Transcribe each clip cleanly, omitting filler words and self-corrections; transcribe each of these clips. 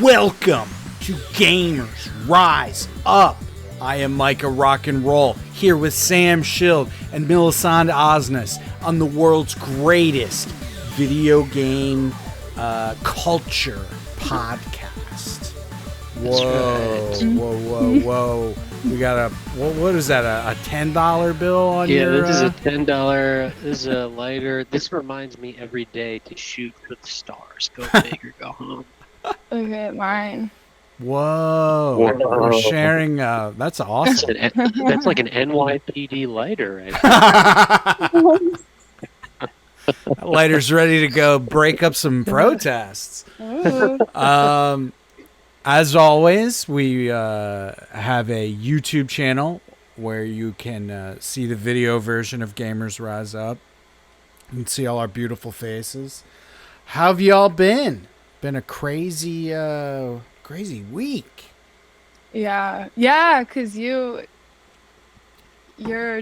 Welcome to Gamers Rise Up. I am Micah Rock and Roll here with Sam Schild and Melisande Osnes on the world's greatest video game culture podcast. Whoa, right. whoa. We got what is that, a $10 bill on your... Yeah, this is a $10. This is a lighter. This reminds me every day to shoot for the stars. Go big or go home. Look at mine. Whoa. We're sharing, that's awesome. That's like an NYPD lighter right there. That lighter's ready to go break up some protests. As always, we have a YouTube channel where you can see the video version of Gamers Rise Up. You can see all our beautiful faces. How have y'all been? Been a crazy week. Yeah, because your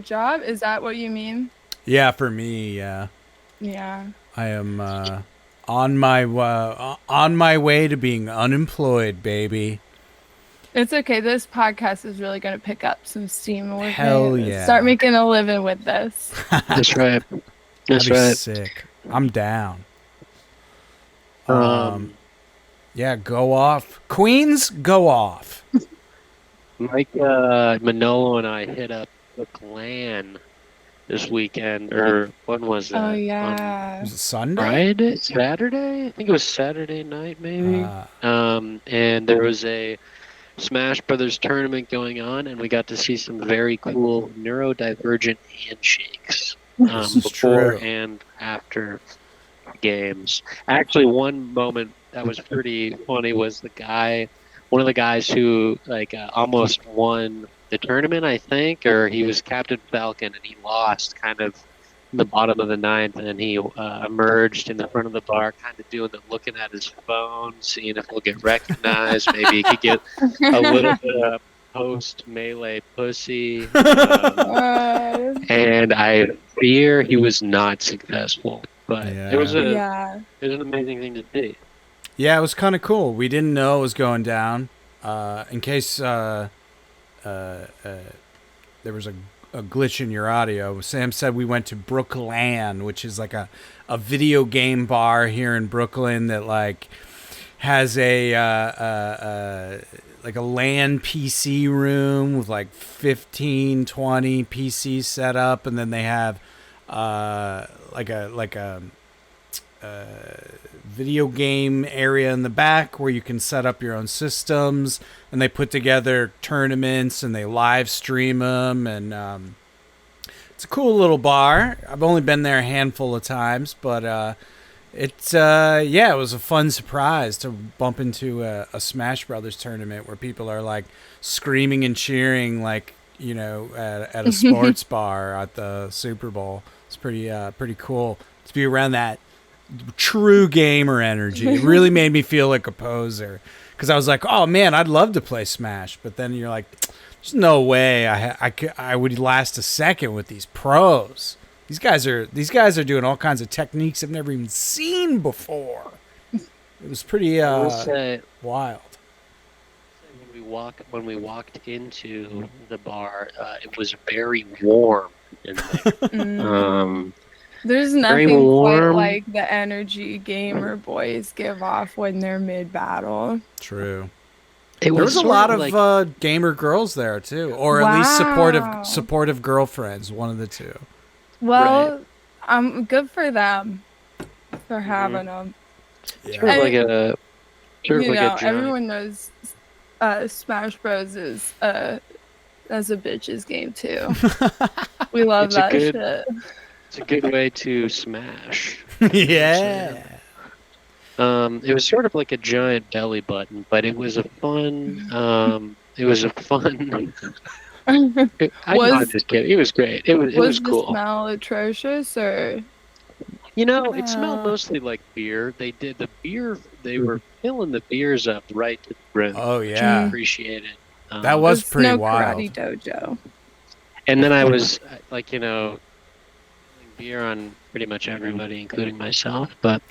job, is that what you mean? Yeah, for me, yeah. Yeah. I am on my way to being unemployed, baby. It's okay. This podcast is really going to pick up some steam. We're Hell gonna yeah. start making a living with this. That's right. That's That'd be right. sick. I'm down. Yeah, go off. Queens, go off. Mike Manolo and I hit up the Clan this weekend, or when was that? Oh, yeah. Was it Sunday? Friday? Saturday? I think it was Saturday night, maybe. And there was a Smash Brothers tournament going on, and we got to see some very cool neurodivergent handshakes before and after games. Actually, one moment that was pretty funny was one of the guys who almost won the tournament, I think, or he was Captain Falcon, and he lost kind of in the bottom of the ninth, and he emerged in the front of the bar, kind of looking at his phone, seeing if he'll get recognized. Maybe he could get a little bit of post-melee pussy. And I fear he was not successful, but it was an amazing thing to see. Yeah, it was kind of cool. We didn't know it was going down. In case there was a glitch in your audio, Sam said we went to Brookland, which is like a video game bar here in Brooklyn that has a LAN PC room with 15, 20 PCs set up, and then they have a video game area in the back where you can set up your own systems, and they put together tournaments and they live stream them, and it's a cool little bar. I've only been there a handful of times, but it was a fun surprise to bump into a Smash Brothers tournament where people are screaming and cheering at a sports bar at the Super Bowl. It's pretty cool to be around that true gamer energy. It really made me feel like a poser, because I was like, oh man, I'd love to play Smash, but then you're like, there's no way I would last a second with these pros. These guys are doing all kinds of techniques I've never even seen before. It was pretty wild. When we walked into the bar, it was very warm in there. There's nothing quite like the energy gamer boys give off when they're mid-battle. True. There was a lot of gamer girls there too, or at least supportive girlfriends, one of the two. Well, I'm good for them for having them. Yeah. Everyone knows Smash Bros is as a bitch's game too. We love that shit. It's a good way to smash. Yeah. It was sort of like a giant belly button, but it was a fun. I'm just kidding. It was great. It was cool. Was the smell atrocious, or? It smelled mostly like beer. They were filling the beers up right to the brim. Oh yeah. Which I appreciated. That was pretty wild. Karate dojo. And then I was beer on pretty much everybody, including myself. But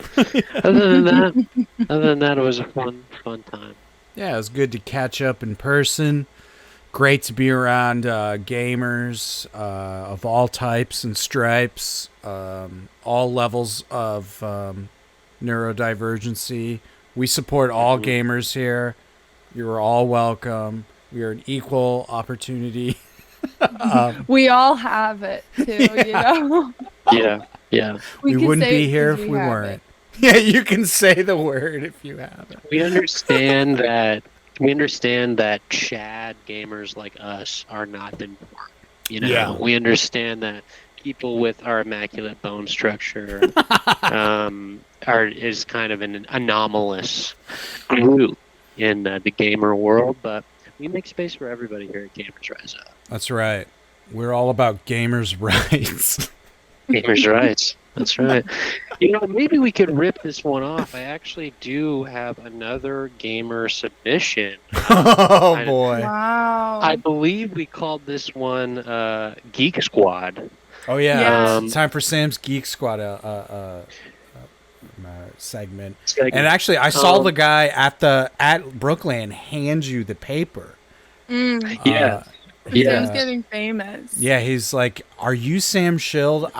other than that, it was a fun time. Yeah, it was good to catch up in person. Great to be around gamers of all types and stripes, all levels of neurodivergency. We support all gamers here. You're all welcome. We are an equal opportunity. We all have it too, Yeah. We wouldn't be here if we weren't. Yeah, you can say the word if you have it. We understand that. We understand that Chad gamers like us are not the norm. Yeah. We understand that people with our immaculate bone structure is kind of an anomalous group in the gamer world, but we make space for everybody here at Gamers Rise Up. That's right. We're all about gamers' rights. Gamers' rights. That's right. Maybe we could rip this one off. I actually do have another gamer submission. Oh, boy. Wow. I believe we called this one Geek Squad. Oh, yeah. It's time for Sam's Geek Squad segment. And actually, I saw the guy at Brooklyn hand you the paper. Yeah. Sam's getting famous. Yeah, he's like, "Are you Sam Schild?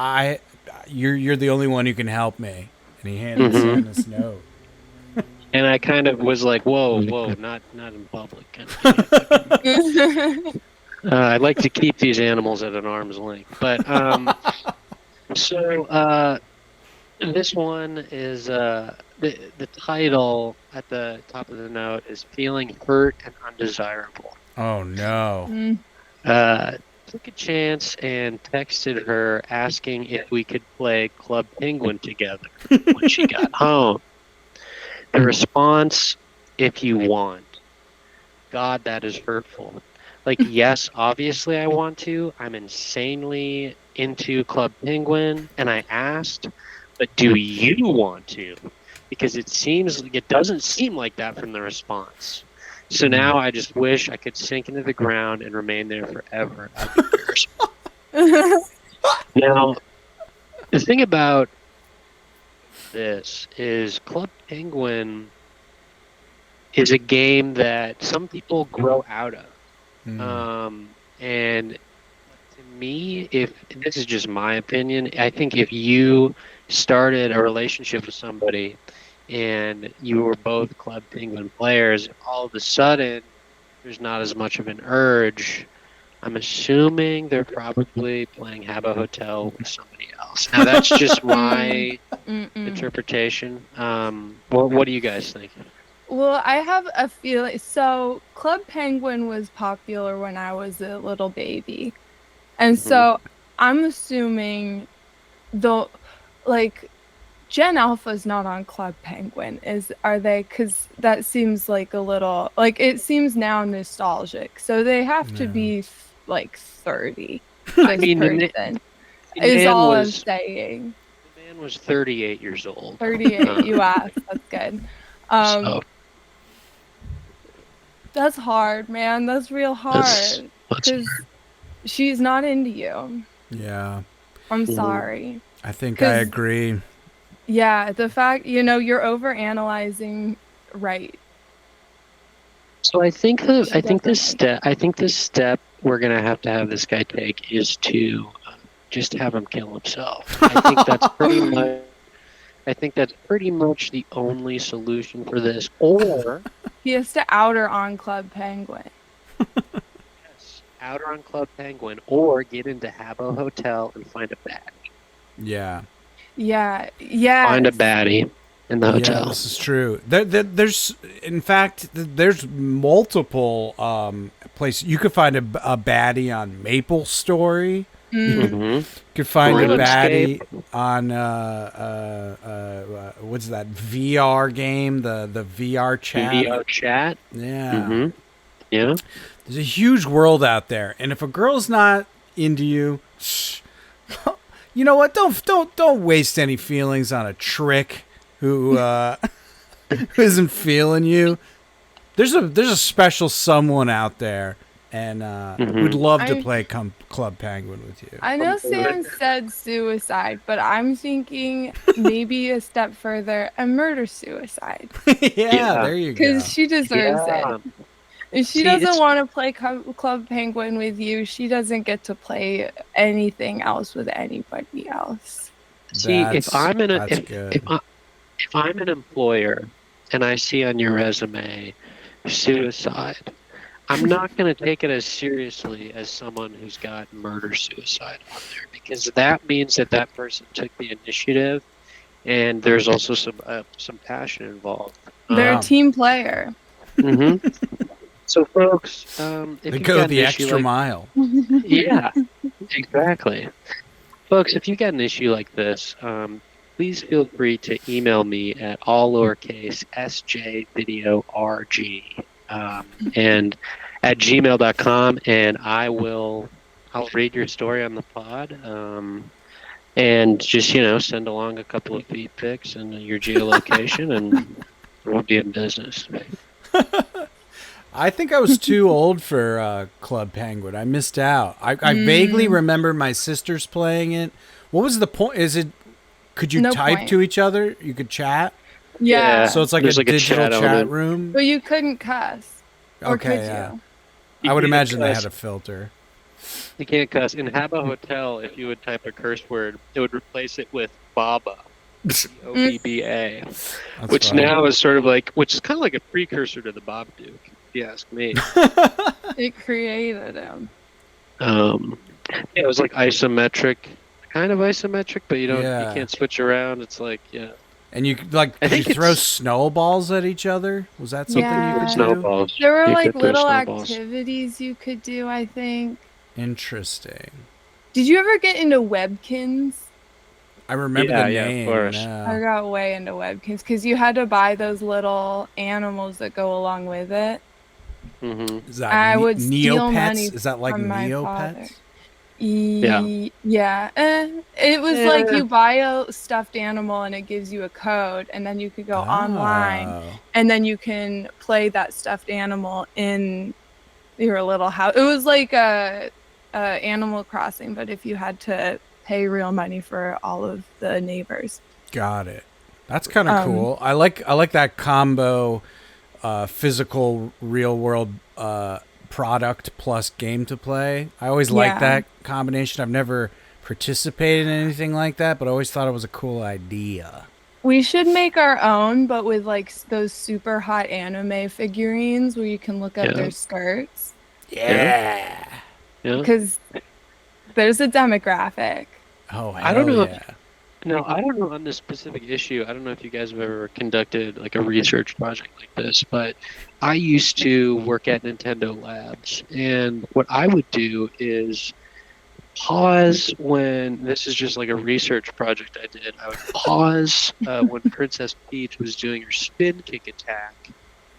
You're the only one who can help me." And he handed Sam this note. And I kind of was like, "Whoa, not in public." I'd like to keep these animals at an arm's length, but this one is the title at the top of the note is "Feeling Hurt and Undesirable." Oh no. Took a chance and texted her asking if we could play Club Penguin together when she got home. The response, "If you want." God, that is hurtful. Like, yes, obviously I want to. I'm insanely into Club Penguin, and I asked, but do you want to? Because it doesn't seem like that from the response. So now I just wish I could sink into the ground and remain there forever. Now, the thing about this is Club Penguin is a game that some people grow out of. And to me, if this is just my opinion, I think if you started a relationship with somebody and you were both Club Penguin players, all of a sudden there's not as much of an urge. I'm assuming they're probably playing Habbo Hotel with somebody else. Now that's just my interpretation. What do you guys think? Well, I have a feeling. So Club Penguin was popular when I was a little baby, and so I'm assuming Gen Alpha's not on Club Penguin. Are they? Because that seems like a little it seems now nostalgic. So they have to be 30. I mean, is all I'm saying. The man was 38 years old. 38. You asked. That's good. That's hard, man. That's real hard. Because she's not into you. Yeah. I'm sorry. I think I agree. Yeah, the fact, you're overanalyzing, right. So I think this step we're gonna have to have this guy take is to just have him kill himself. I think that's pretty much the only solution for this. Or he has to out her on Club Penguin. Yes, out her on Club Penguin, or get into Habbo Hotel and find a baddie. Yeah. Yeah. Find a baddie in the hotel. Yeah, this is true. There's multiple places. You could find a baddie on Maple Story. You could find a baddie on what's that VR game? The VR chat. VR chat. Yeah. Yeah. There's a huge world out there, and if a girl's not into you, you know what? Don't waste any feelings on a trick who isn't feeling you. There's a special someone out there and would Mhm. love to play Club Penguin with you. I know Sam said suicide, but I'm thinking maybe a step further, a murder suicide, Yeah, Yeah. there you go. because she deserves Yeah. it. If she See, doesn't it's want to play Club Penguin with you, she doesn't get to play anything else with anybody else. see if I'm in a That's good. if I'm an employer and I see on your resume suicide, I'm not going to take it as seriously as someone who's got murder suicide on there because that means that that person took the initiative and there's also some passion involved. They're a Yeah. team player. hmm So, folks, if They you've go got an the issue extra like mile. yeah, exactly, folks, if you got an issue like this, please feel free to email me at all lowercase sjvideorg and at gmail.com, and I'll read your story on the pod. And just send along a couple of feed pics and your geolocation, and we'll be in business. I think I was too old for Club Penguin. I missed out. I vaguely remember my sisters playing it. What was the point? Is it? Could you No type point. to each other? You could chat. Yeah. So it's like a There's like a digital chat chat element. room. But you couldn't cuss. Or Okay, could yeah. you? I would You can't imagine they cuss. had a filter. You can't cuss. In Habba Hotel, if you would type a curse word, it would replace it with Baba. OBBA, That's which funny. now is sort of which is kind of like a precursor to the Bob Duke, if you ask me. It created him. It was like isometric, kind of isometric, but you Yeah. can't switch around. It's And you could I could you think throw it's- snowballs at each other? Was that something Yeah. you could do? snowballs. There were You like could throw little snowballs. activities you could do, I think. Interesting. Did you ever get into Webkins? I remember Yeah, the yeah, of name. course. I No. got way into Webkins because you had to buy those little animals that go along with it. hmm Is that I would steal Neopets? money Is that like from my father. Neopets? Yeah. It was like Eh. you buy a stuffed animal and it gives you a code, and then you could go online, Oh. and then you can play that stuffed animal in your little house. It was like a Animal Crossing, but if you had to pay real money for all of the neighbors. Got it. That's kind of cool. I like that combo, physical real world product plus game to play. I always like Yeah. that combination. I've never participated in anything like that, but I always thought it was a cool idea. We should make our own, but with like those super hot anime figurines where you can look up Yeah. their skirts. Yeah. Yeah. Because there's a demographic. Oh, hell I don't know. yeah. No, I don't know on this specific issue. I don't know if you guys have ever conducted like a research project like this, but I used to work at Nintendo Labs, and what I would do is pause when this is just like a research project I did. I would pause when Princess Peach was doing her spin kick attack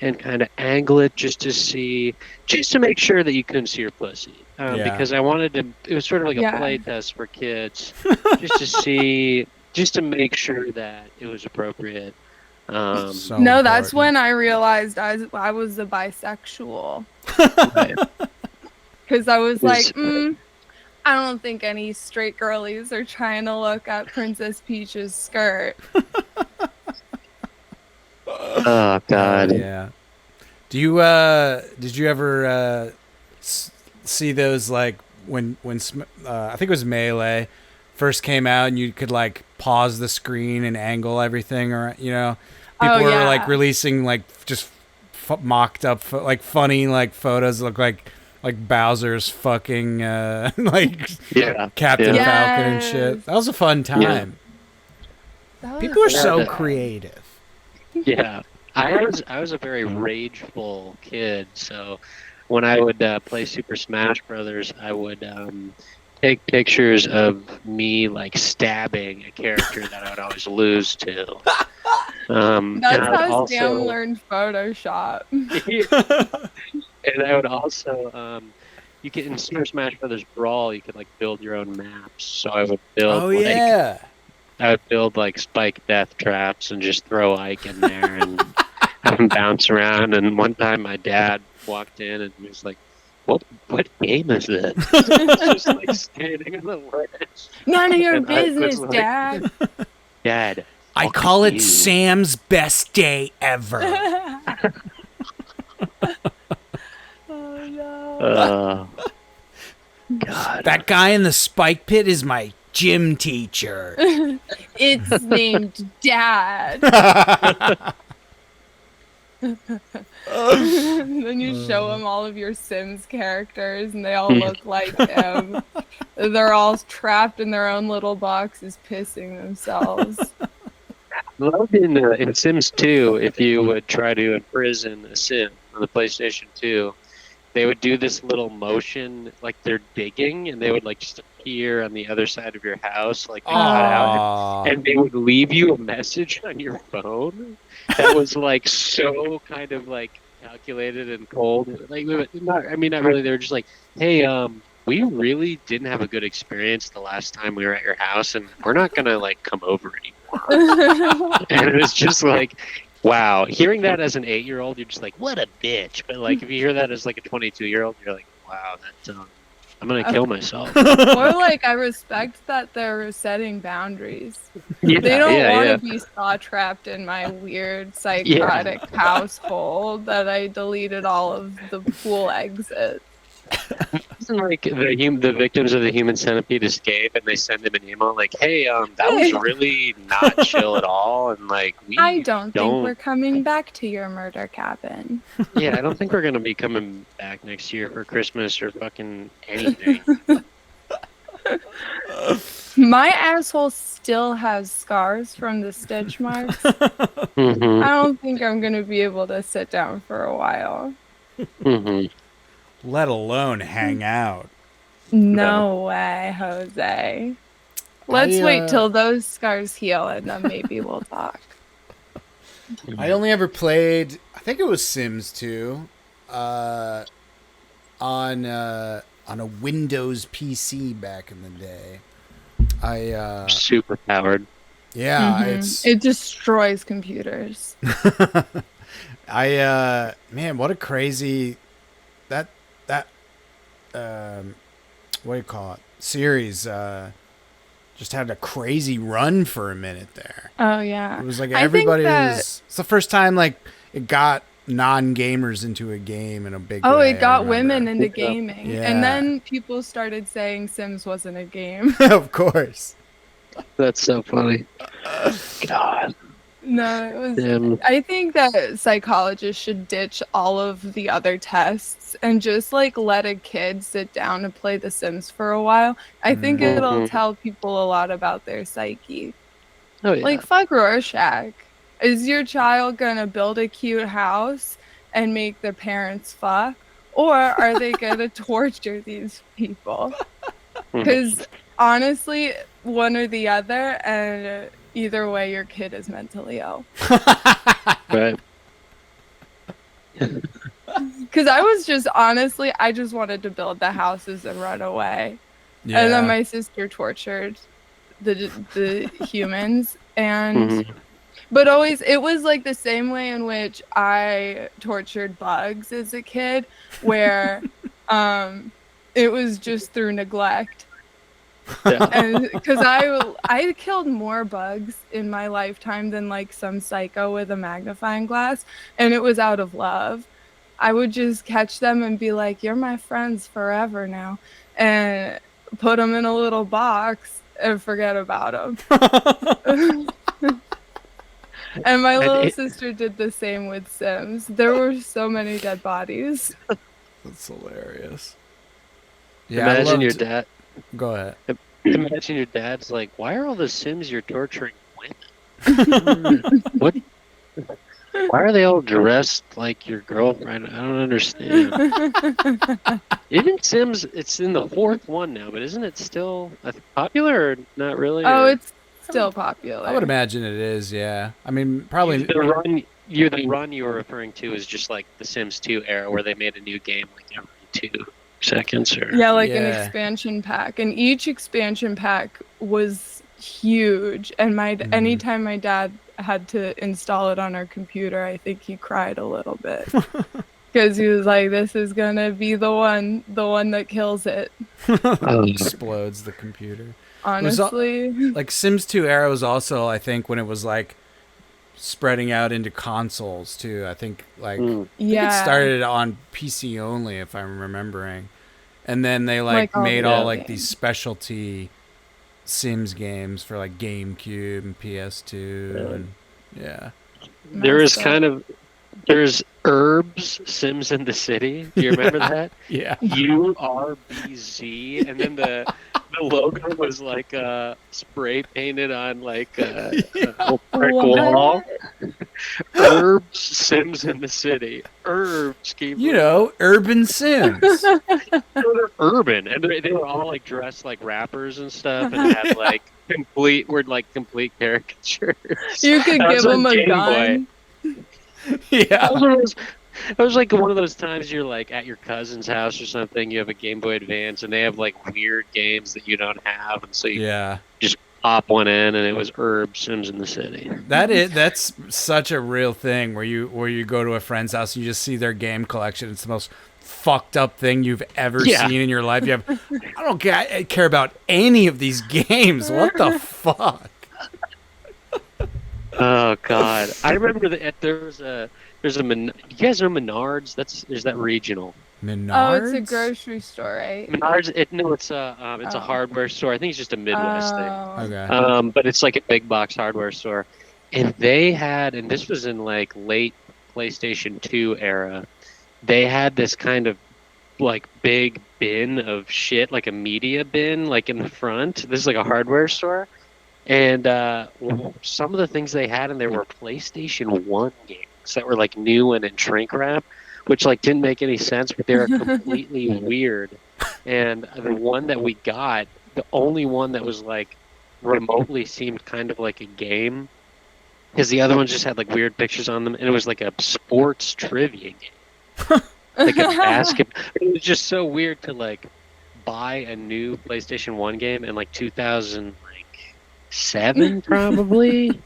and kind of angle it just to make sure that you couldn't see her pussy. Yeah. Because I wanted to, it was sort of like a Yeah. play test for kids, just to make sure that it was appropriate. So No, that's important. when I realized I was a bisexual. Right. Because I was Is- like, I don't think any straight girlies are trying to look at Princess Peach's skirt. Oh God. Yeah. Do you did you ever see those like when I think it was Melee first came out and you could like pause the screen and angle everything, or people Oh, were yeah. like releasing like just mocked up like funny like photos that look like Bowser's fucking like Yeah. Captain Yeah. Falcon and shit. That was a fun time. That was People are so Yeah. creative. Yeah, I was a very rageful kid. So when I would play Super Smash Brothers, I would take pictures of me like stabbing a character that I would always lose to. And That's I would how also, Sam learned Photoshop. and I would also you can in Super Smash Brothers Brawl, you could like build your own maps. So I would build Oh yeah. I would build like spike death traps and just throw Ike in there and have him bounce around. And one time my dad walked in and he was like, what game is this? Just like standing in the ledge. None of your And I was business, like, Dad. Dad, I fuck call it you. Sam's best day ever. Oh no. God. That guy in the spike pit is my gym teacher. It's named Dad. Then you show him all of your Sims characters and they all look like him. They're all trapped in their own little boxes pissing themselves. Loved in Sims 2, if you would try to imprison a Sim on the PlayStation 2, they would do this little motion like they're digging, and they would like just appear on the other side of your house, like they cut out, Aw. and they would leave you a message on your phone that was like so kind of like calculated and cold. Like, not really. They were just like, "Hey, we really didn't have a good experience the last time we were at your house, and we're not gonna like come over anymore." And it was just like, wow. Hearing that as an 8-year-old, you're just like, what a bitch. But like, if you hear that as like a 22-year-old, you're like, wow, that's I'm gonna kill myself. Or like, I respect that they're setting boundaries. Yeah, They don't want yeah. to be saw trapped in my weird psychotic household that I deleted all of the pool exits. Isn't like the victims of the human centipede escape, and they send him an email like, "Hey, that was really not chill at all," and like, I don't think we're coming back to your murder cabin. Yeah, I don't think we're gonna be coming back next year for Christmas or fucking anything. My asshole still has scars from the stitch marks. Mm-hmm. I don't think I'm gonna be able to sit down for a while. Mm-hmm. Let alone hang out. No way, Jose. Let's wait till those scars heal and then maybe we'll talk. I only ever played, I think it was Sims 2, on a Windows PC back in the day. Super powered. Yeah, it destroys computers. Man, what a crazy that what do you call it? Series just had a crazy run for a minute there. Oh yeah. It was like everybody was. It's the first time like it got non-gamers into a game in a big way. Oh, it got women into gaming. Yeah. And then people started saying Sims wasn't a game. Of course. That's so funny. God. No, it was. I think that psychologists should ditch all of the other tests and just like let a kid sit down and play The Sims for a while. I think it'll tell people a lot about their psyche. Oh yeah. Like fuck Rorschach. Is your child gonna build a cute house and make their parents fuck, or are they gonna torture these people? Because honestly, one or the other, and either way, your kid is mentally ill. Right. Because I was just honestly, I just wanted to build the houses and run away. Yeah. And then my sister tortured the humans, and but always it was like the same way in which I tortured bugs as a kid, where it was just through neglect. Yeah. Because I killed more bugs in my lifetime than like some psycho with a magnifying glass, and it was out of love. I would just catch them and be like, "You're my friends forever now," and put them in a little box and forget about them. And my little sister did the same with Sims. There were so many dead bodies. That's hilarious. Yeah, imagine your dad. Go ahead. Imagine your dad's like, "Why are all the Sims you're torturing women? What? Why are they all dressed like your girlfriend? I don't understand." Isn't Sims? It's in the 4th one now, but isn't it still popular or not really? Oh, it's still popular. I would imagine it is. Yeah. I mean, probably the run you were referring to is just like the Sims 2 era, where they made a new game like every 2 seconds, or an expansion pack, and each expansion pack was huge. And anytime my dad had to install it on our computer, I think he cried a little bit. because he was like, "This is gonna be the one that kills it." Explodes the computer. It was Honestly, like Sims 2 era was also, I think, when it was like spreading out into consoles too. I think like I think it started on PC only, if I'm remembering, and then they like all made the all games. like these specialty Sims games for like GameCube and PS2, and There's Herbs Sims in the City. Do you remember that? Yeah. URBZ, and then the logo was like spray painted on like a brick wall. Herbs Sims in the City. Herbs came. Urban Sims. They're urban, and they were all like dressed like rappers and stuff, and had like complete caricatures. You could give them a gun. Yeah. It was like one of those times you're like at your cousin's house or something. You have a Game Boy Advance, and they have like weird games that you don't have, and so you just pop one in, and it was Herb Sims in the City. That's such a real thing where you go to a friend's house and you just see their game collection. It's the most fucked up thing you've ever seen in your life. I don't care about any of these games. What the fuck? Oh God! I remember that there's a you guys know Menards? There's that regional. Menards? Oh, it's a grocery store, right? Menards. It's a hardware store. I think it's just a Midwest thing. Okay. But it's like a big box hardware store, and and this was in like late PlayStation 2 era. They had this kind of like big bin of shit, like a media bin, like in the front. This is like a hardware store. And some of the things they had in there were PlayStation 1 games that were like new and in shrink wrap, which like didn't make any sense, but they were completely weird. And the one that we got, the only one that was like remotely seemed kind of like a game, because the other ones just had like weird pictures on them, and it was like a sports trivia game. Like a basketball. It was just so weird to like buy a new PlayStation 1 game in like 2007 probably.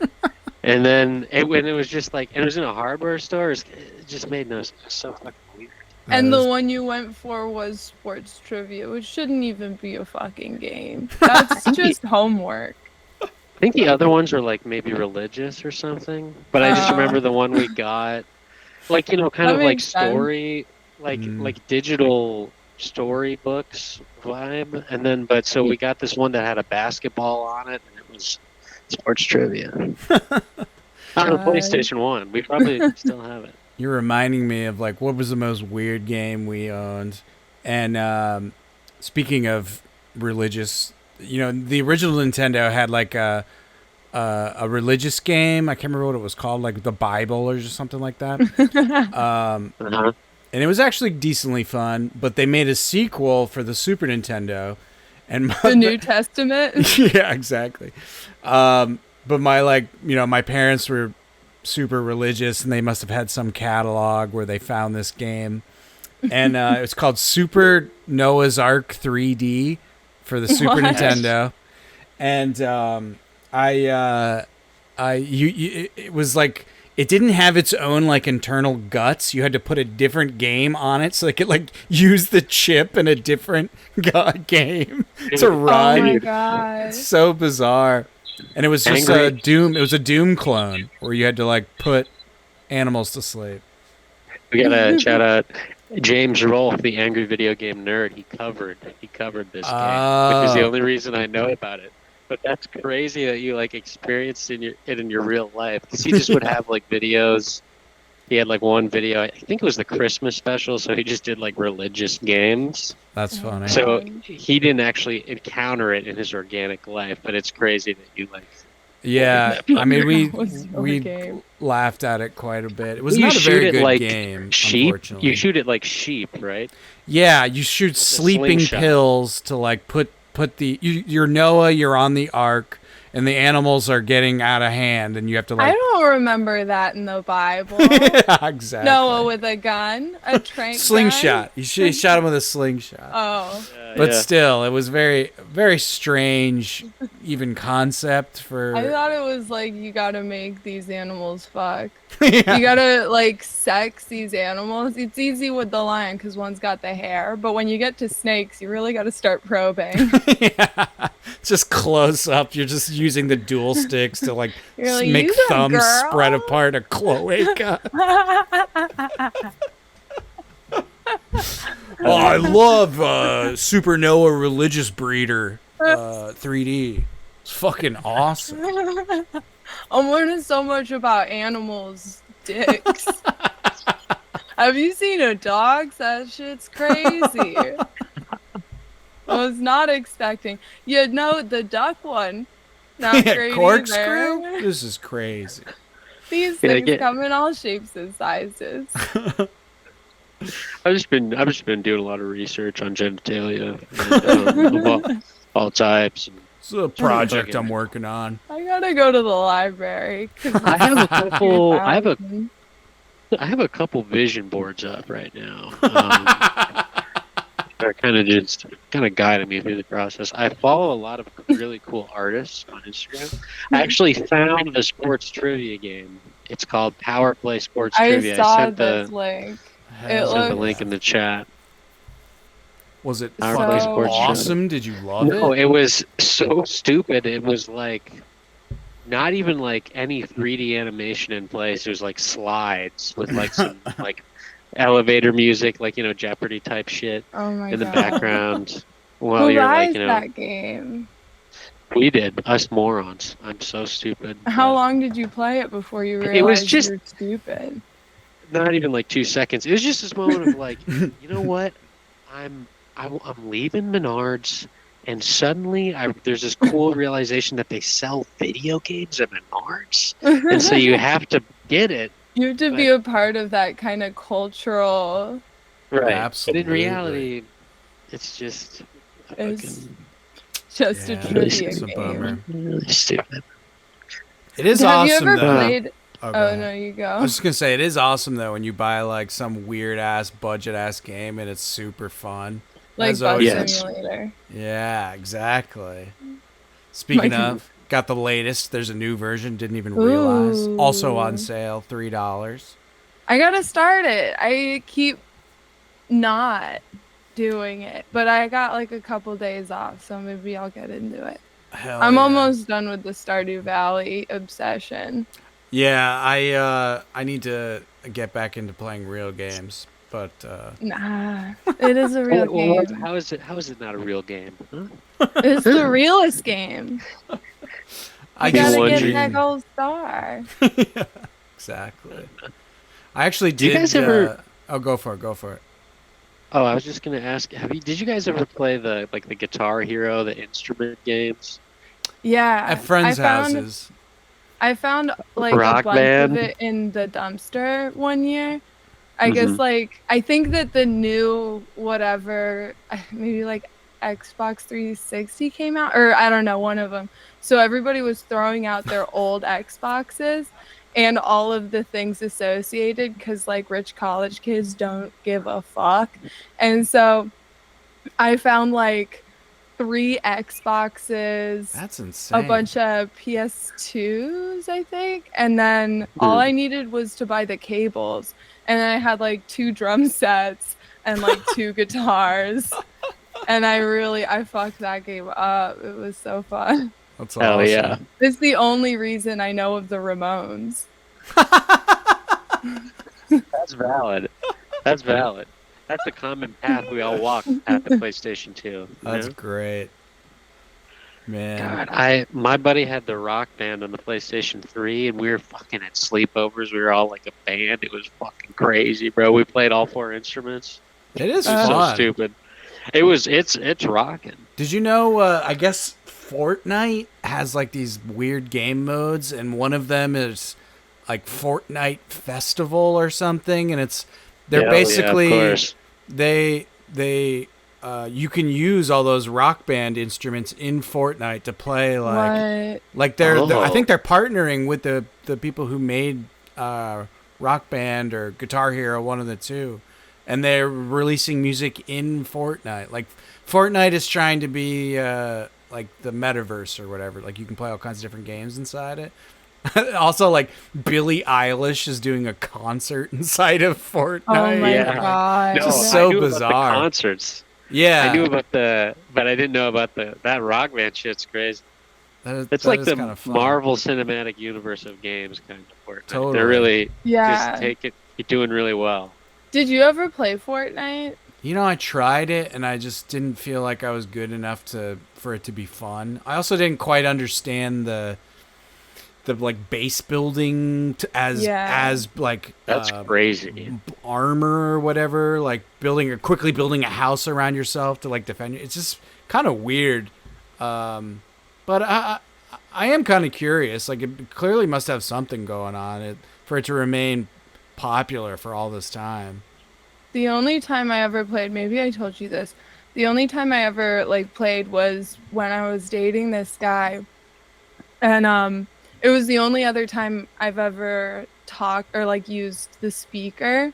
And then it was just like, and it was in a hardware store. It just made no sense. It was so fucking weird. And the one you went for was sports trivia, which shouldn't even be a fucking game. That's just homework. I think the other ones are like maybe religious or something. But I just remember the one we got, like, kind of like story, like digital storybooks vibe. And then, so we got this one that had a basketball on it, and it was sports trivia. On the PlayStation 1. We probably still have it. You're reminding me of like what was the most weird game we owned. And speaking of religious, the original Nintendo had like a religious game. I can't remember what it was called, like the Bible or something like that. And it was actually decently fun, but they made a sequel for the Super Nintendo. And the New Testament? Yeah, exactly. But my parents were super religious, and they must have had some catalog where they found this game. And it was called Super Noah's Ark 3D for the Super Nintendo. And it was like, it didn't have its own like internal guts. You had to put a different game on it so it could like use the chip in a different game to run. Oh my god! It's so bizarre. And it was just a Doom. It was a Doom clone where you had to like put animals to sleep. We gotta shout out James Rolfe, the angry video game nerd. He covered this game, which is the only reason I know about it. But that's crazy that you like experienced it in your real life, because he just would have like videos. He had like one video, I think it was the Christmas special, so he just did like religious games. That's funny. So he didn't actually encounter it in his organic life, but it's crazy that you like. Yeah, I mean we laughed at it quite a bit. It was not a very good game. Unfortunately, you shoot it like sheep, right? Yeah, you shoot with sleeping pills to like put you're Noah, you're on the ark, and the animals are getting out of hand, and you have to I like. don't remember that in the Bible. Yeah, exactly. Noah with a gun, a trank Slingshot. gun. He shot him with a slingshot. Oh, But still, it was very, very strange, even concept for. I thought it was like you gotta make these animals fuck. Yeah. You gotta like sex these animals. It's easy with the lion because one's got the hair, but when you get to snakes, you really gotta start probing. Yeah. Just close up. You're just using the dual sticks to like, You're like, make "You the thumbs girl?" spread apart a cloaca. Oh, I love Supernova Religious Breeder 3D. It's fucking awesome. I'm learning so much about animals' dicks. Have you seen a dog's? That shit's crazy. I was not expecting. You know, the duck one. Not great Corkscrew? either. This is crazy. These things come in all shapes and sizes. I've just been doing a lot of research on genitalia and, all types. It's a project I'm working on. I gotta go to the library. I have a couple. I have a couple vision boards up right now. They're kind of guiding me through the process. I follow a lot of really cool artists on Instagram. I actually found a sports trivia game. It's called Power Play Sports Trivia. I saw sent this link. I sent the link in the chat. Was it Power fucking Play Sports awesome? Did you love it? No, it was so stupid. It was like not even like any 3D animation in place. It was like slides with like some like elevator music, like Jeopardy type shit in the background. While Who you're like, that game? We did. Us morons. I'm so stupid. How long did you play it before you realized you were stupid? Not even like 2 seconds. It was just this moment of like, you know what? I'm leaving Menards, and suddenly there's this cool realization that they sell video games at Menards, and so you have to get it. You have to be a part of that kind of cultural. Right. Absolutely. But in reality, it's just. It's just a trivia it's a game. bummer. Really stupid. It is Have awesome. you ever though. played? Oh, no, you go. I was just gonna say it is awesome though when you buy like some weird ass budget ass game and it's super fun. Like Bus Yes. Simulator. Yeah, exactly. Speaking of, got the latest. There's a new version. Didn't even realize. Ooh. Also on sale, $3. I gotta start it. I keep not doing it, but I got like a couple days off, so maybe I'll get into it. I'm almost done with the Stardew Valley obsession. Yeah, I need to get back into playing real games, but Nah, it is a real game. How is it not a real game? Huh? It's the realest game. I You gotta wondering. get that gold star. Exactly. I actually Do you did. guys ever- Oh, go for it. Oh, I was just gonna ask. Did you guys ever play the Guitar Hero, the instrument games? Yeah. At friends' houses. I found like Rock a bunch Band? of it in the dumpster one year. I guess I think that the new whatever, maybe like Xbox 360 came out, or I don't know, one of them. So everybody was throwing out their old Xboxes and all of the things associated because like rich college kids don't give a fuck. And so I found like 3 Xboxes. That's insane. A bunch of PS2s, I think. And then all I needed was to buy the cables. And then I had like 2 drum sets and like 2 guitars. And I fucked that game up. It was so fun. That's awesome. Hell yeah! It's the only reason I know of the Ramones. That's valid. That's valid. That's a common path we all walk at the PlayStation 2. That's great. Man. God, my buddy had the Rock Band on the PlayStation 3, and we were fucking at sleepovers. We were all like a band. It was fucking crazy, bro. We played all 4 instruments. It is It was fun. so stupid. It's rocking. Did you know, I guess Fortnite has like these weird game modes, and one of them is like Fortnite Festival or something, and they're basically of course. they you can use all those Rock Band instruments in Fortnite to play What? they're I Oh. think they're partnering with the people who made Rock Band or Guitar Hero, one of the two, and they're releasing music in Fortnite. Like Fortnite is trying to be like the metaverse or whatever. Like you can play all kinds of different games inside it. Also, like Billie Eilish is doing a concert inside of Oh Fortnite. my Yeah. Like god. No, just I so knew about the bizarre. concerts. I Yeah, knew about but I didn't know about that Rock Band shit's crazy. It's that like is kind the of fun. Marvel Cinematic Universe of games, kind of Fortnite. They're Totally. really just Yeah. you're doing really well. Did you ever play Fortnite? You know, I tried it and I just didn't feel like I was good enough for it to be fun. I also didn't quite understand the like base building Yeah. as like That's crazy. armor or whatever, like quickly building a house around yourself to like defend you. It's just kind of weird. But I am kind of curious. Like it clearly must have something going on for it to remain popular for all this time. The only time I ever played, maybe I told you this. The only time I ever like played was when I was dating this guy. And it was the only other time I've ever talked or like used the speaker.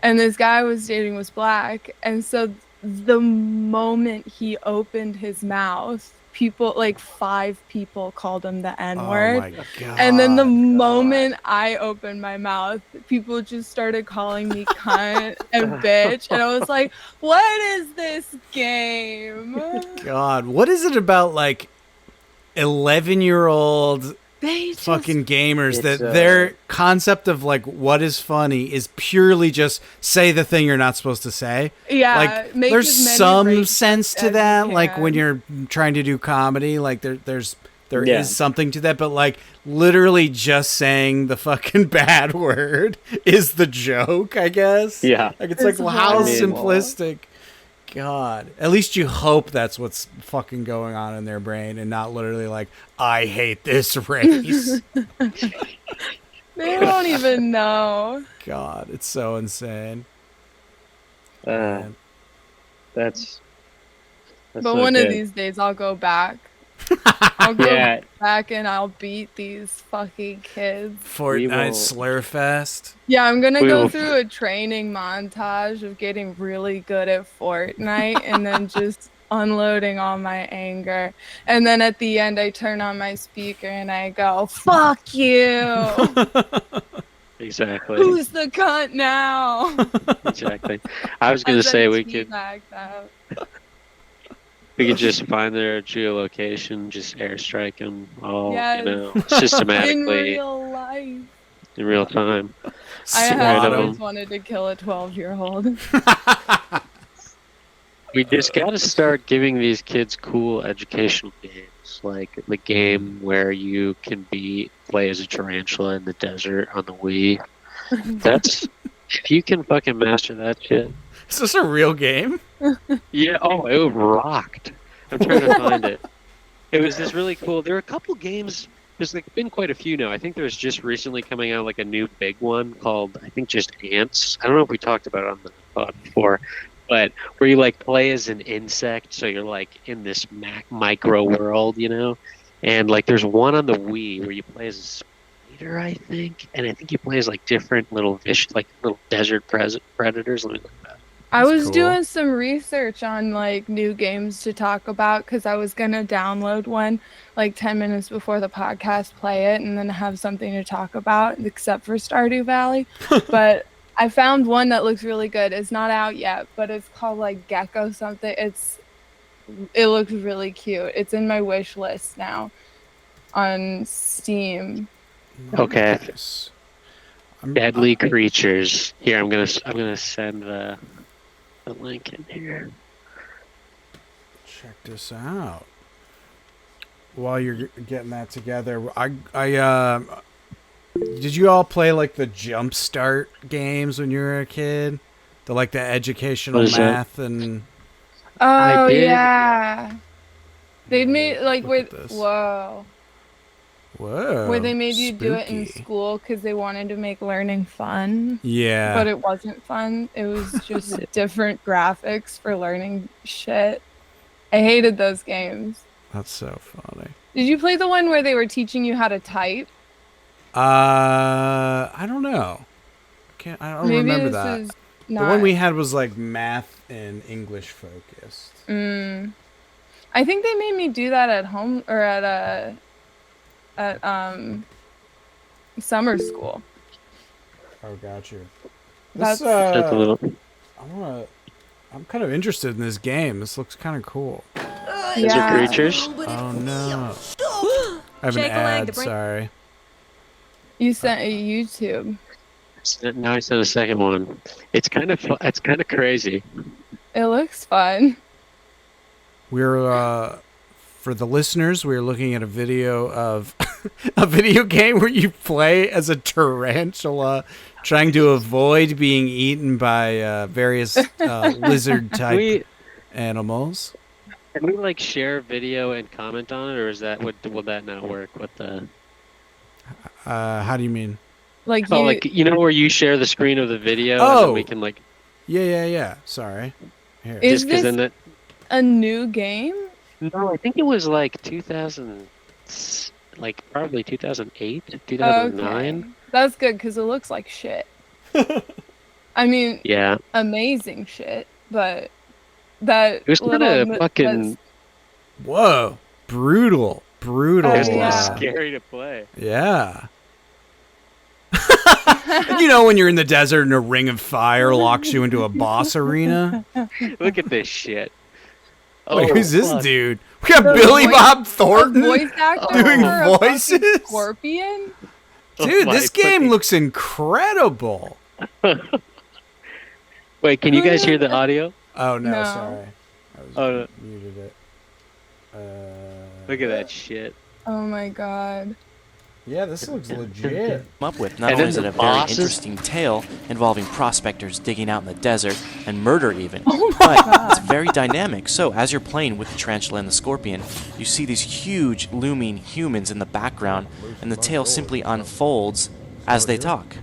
And this guy I was dating was black. And so the moment he opened his mouth, people like 5 people called him the N Oh word. my god. And then the moment I opened my mouth, people just started calling me cunt and bitch. And I was like, what is this game? God, what is it about like 11-year-old They just fucking gamers It's, that their concept of like what is funny is purely just say the thing you're not supposed to say? yeah, Like make there's as many some rape sense jokes to as that, you like when can. you're trying to do comedy, like there is Yeah. something to that, but like literally just saying the fucking bad word is the joke, I guess. Yeah. Like it's like, It's well, how horrible. simplistic. God, at least you hope that's what's fucking going on in their brain and not literally like, I hate this race. They don't even know. God, it's so insane. Uh, Man. that's But not one of good. these days I'll go back. I'll go Yeah. back and I'll beat these fucking kids. Fortnite will- Slurfest. Yeah, I'm gonna We go will- through a training montage of getting really good at Fortnite and then just unloading all my anger. And then at the end I turn on my speaker and I go, fuck you! Exactly. Who's the cunt now? Exactly. I was gonna As I say we could teabag them. just find their geolocation, just airstrike them all, Yes. systematically In real life. in real time. I have Swat 'em. always wanted to kill a 12-year-old. We just got to start giving these kids cool educational games, like the game where you can play as a tarantula in the desert on the Wii. That's if you can fucking master that shit. Is this a real game? Yeah. Oh, it rocked. I'm trying to find it. It was this really cool. There are a couple games. There's like been quite a few now. I think there's just recently coming out like a new big one called I think just Ants. I don't know if we talked about it on the pod before, but where you like play as an insect, so you're like in this micro world, and like there's one on the Wii where you play as a spider, I think, and I think you play as like different little like little desert predators. Let me look at that. I That's was cool. doing some research on like new games to talk about because I was gonna download one like 10 minutes before the podcast, play it, and then have something to talk about, except for Stardew Valley. But I found one that looks really good. It's not out yet, but it's called like Gecko something. It looks really cute. It's in my wish list now on Steam. Okay. Nice. Deadly creatures. Here, I'm gonna send the link in here. Check this out. While you're getting that together, did you all play like the Jumpstart games when you were a kid? The educational What is that? math and Oh did. yeah, they made like Look with at this. whoa. Whoa. where they made you do it in spooky. school because they wanted to make learning fun, Yeah. but it wasn't fun. It was just different graphics for learning shit. I hated those games. That's so funny. Did you play the one where they were teaching you how to type? I don't know. I don't Maybe remember this that. is The not. one we had was like math and English focused. I think they made me do that at home or at summer school. Oh, got you. That's That's a little. I'm kind of interested in this game. This looks kind of cool. These are creatures. Oh no. I have an Shake a leg ad, to bring- sorry. You sent a YouTube. Now I sent a second one. It's kind of crazy. It looks fun. We're for the listeners, we're looking at a video of a video game where you play as a tarantula trying to avoid being eaten by various lizard type animals. Can we like share video and comment on it, or is that will that not work? What the? How do you mean? Like Oh, you, like where you share the screen of the video, and then we can like. Yeah. Sorry. Here. Is Just 'cause this then that. a new game? No, I think it was like 2000, like probably 2008, Okay. 2009. That's good because it looks like shit. I mean, Yeah, amazing shit, but that it was kind little of fucking. Whoa. Brutal. It was yeah. scary to play. Yeah. And when you're in the desert and a ring of fire locks you into a boss arena. Look at this shit. Wait, who's this fuck. dude? We got The Billy voice- Bob A Thornton voice actor doing for a fucking voices? scorpion? Dude, Oh this my game fucking- looks incredible. Wait, can you guys hear the audio? Oh, no, No. sorry. I was Oh, no. muted it. Look at that shit. Oh my god. Yeah, this looks legit. Up with not And only then is it the a very bosses- interesting tale involving prospectors digging out in the desert and murder even, Oh my but god. it's very dynamic. So as you're playing with the tarantula and the scorpion, you see these huge looming humans in the background, and the tale simply unfolds as they talk.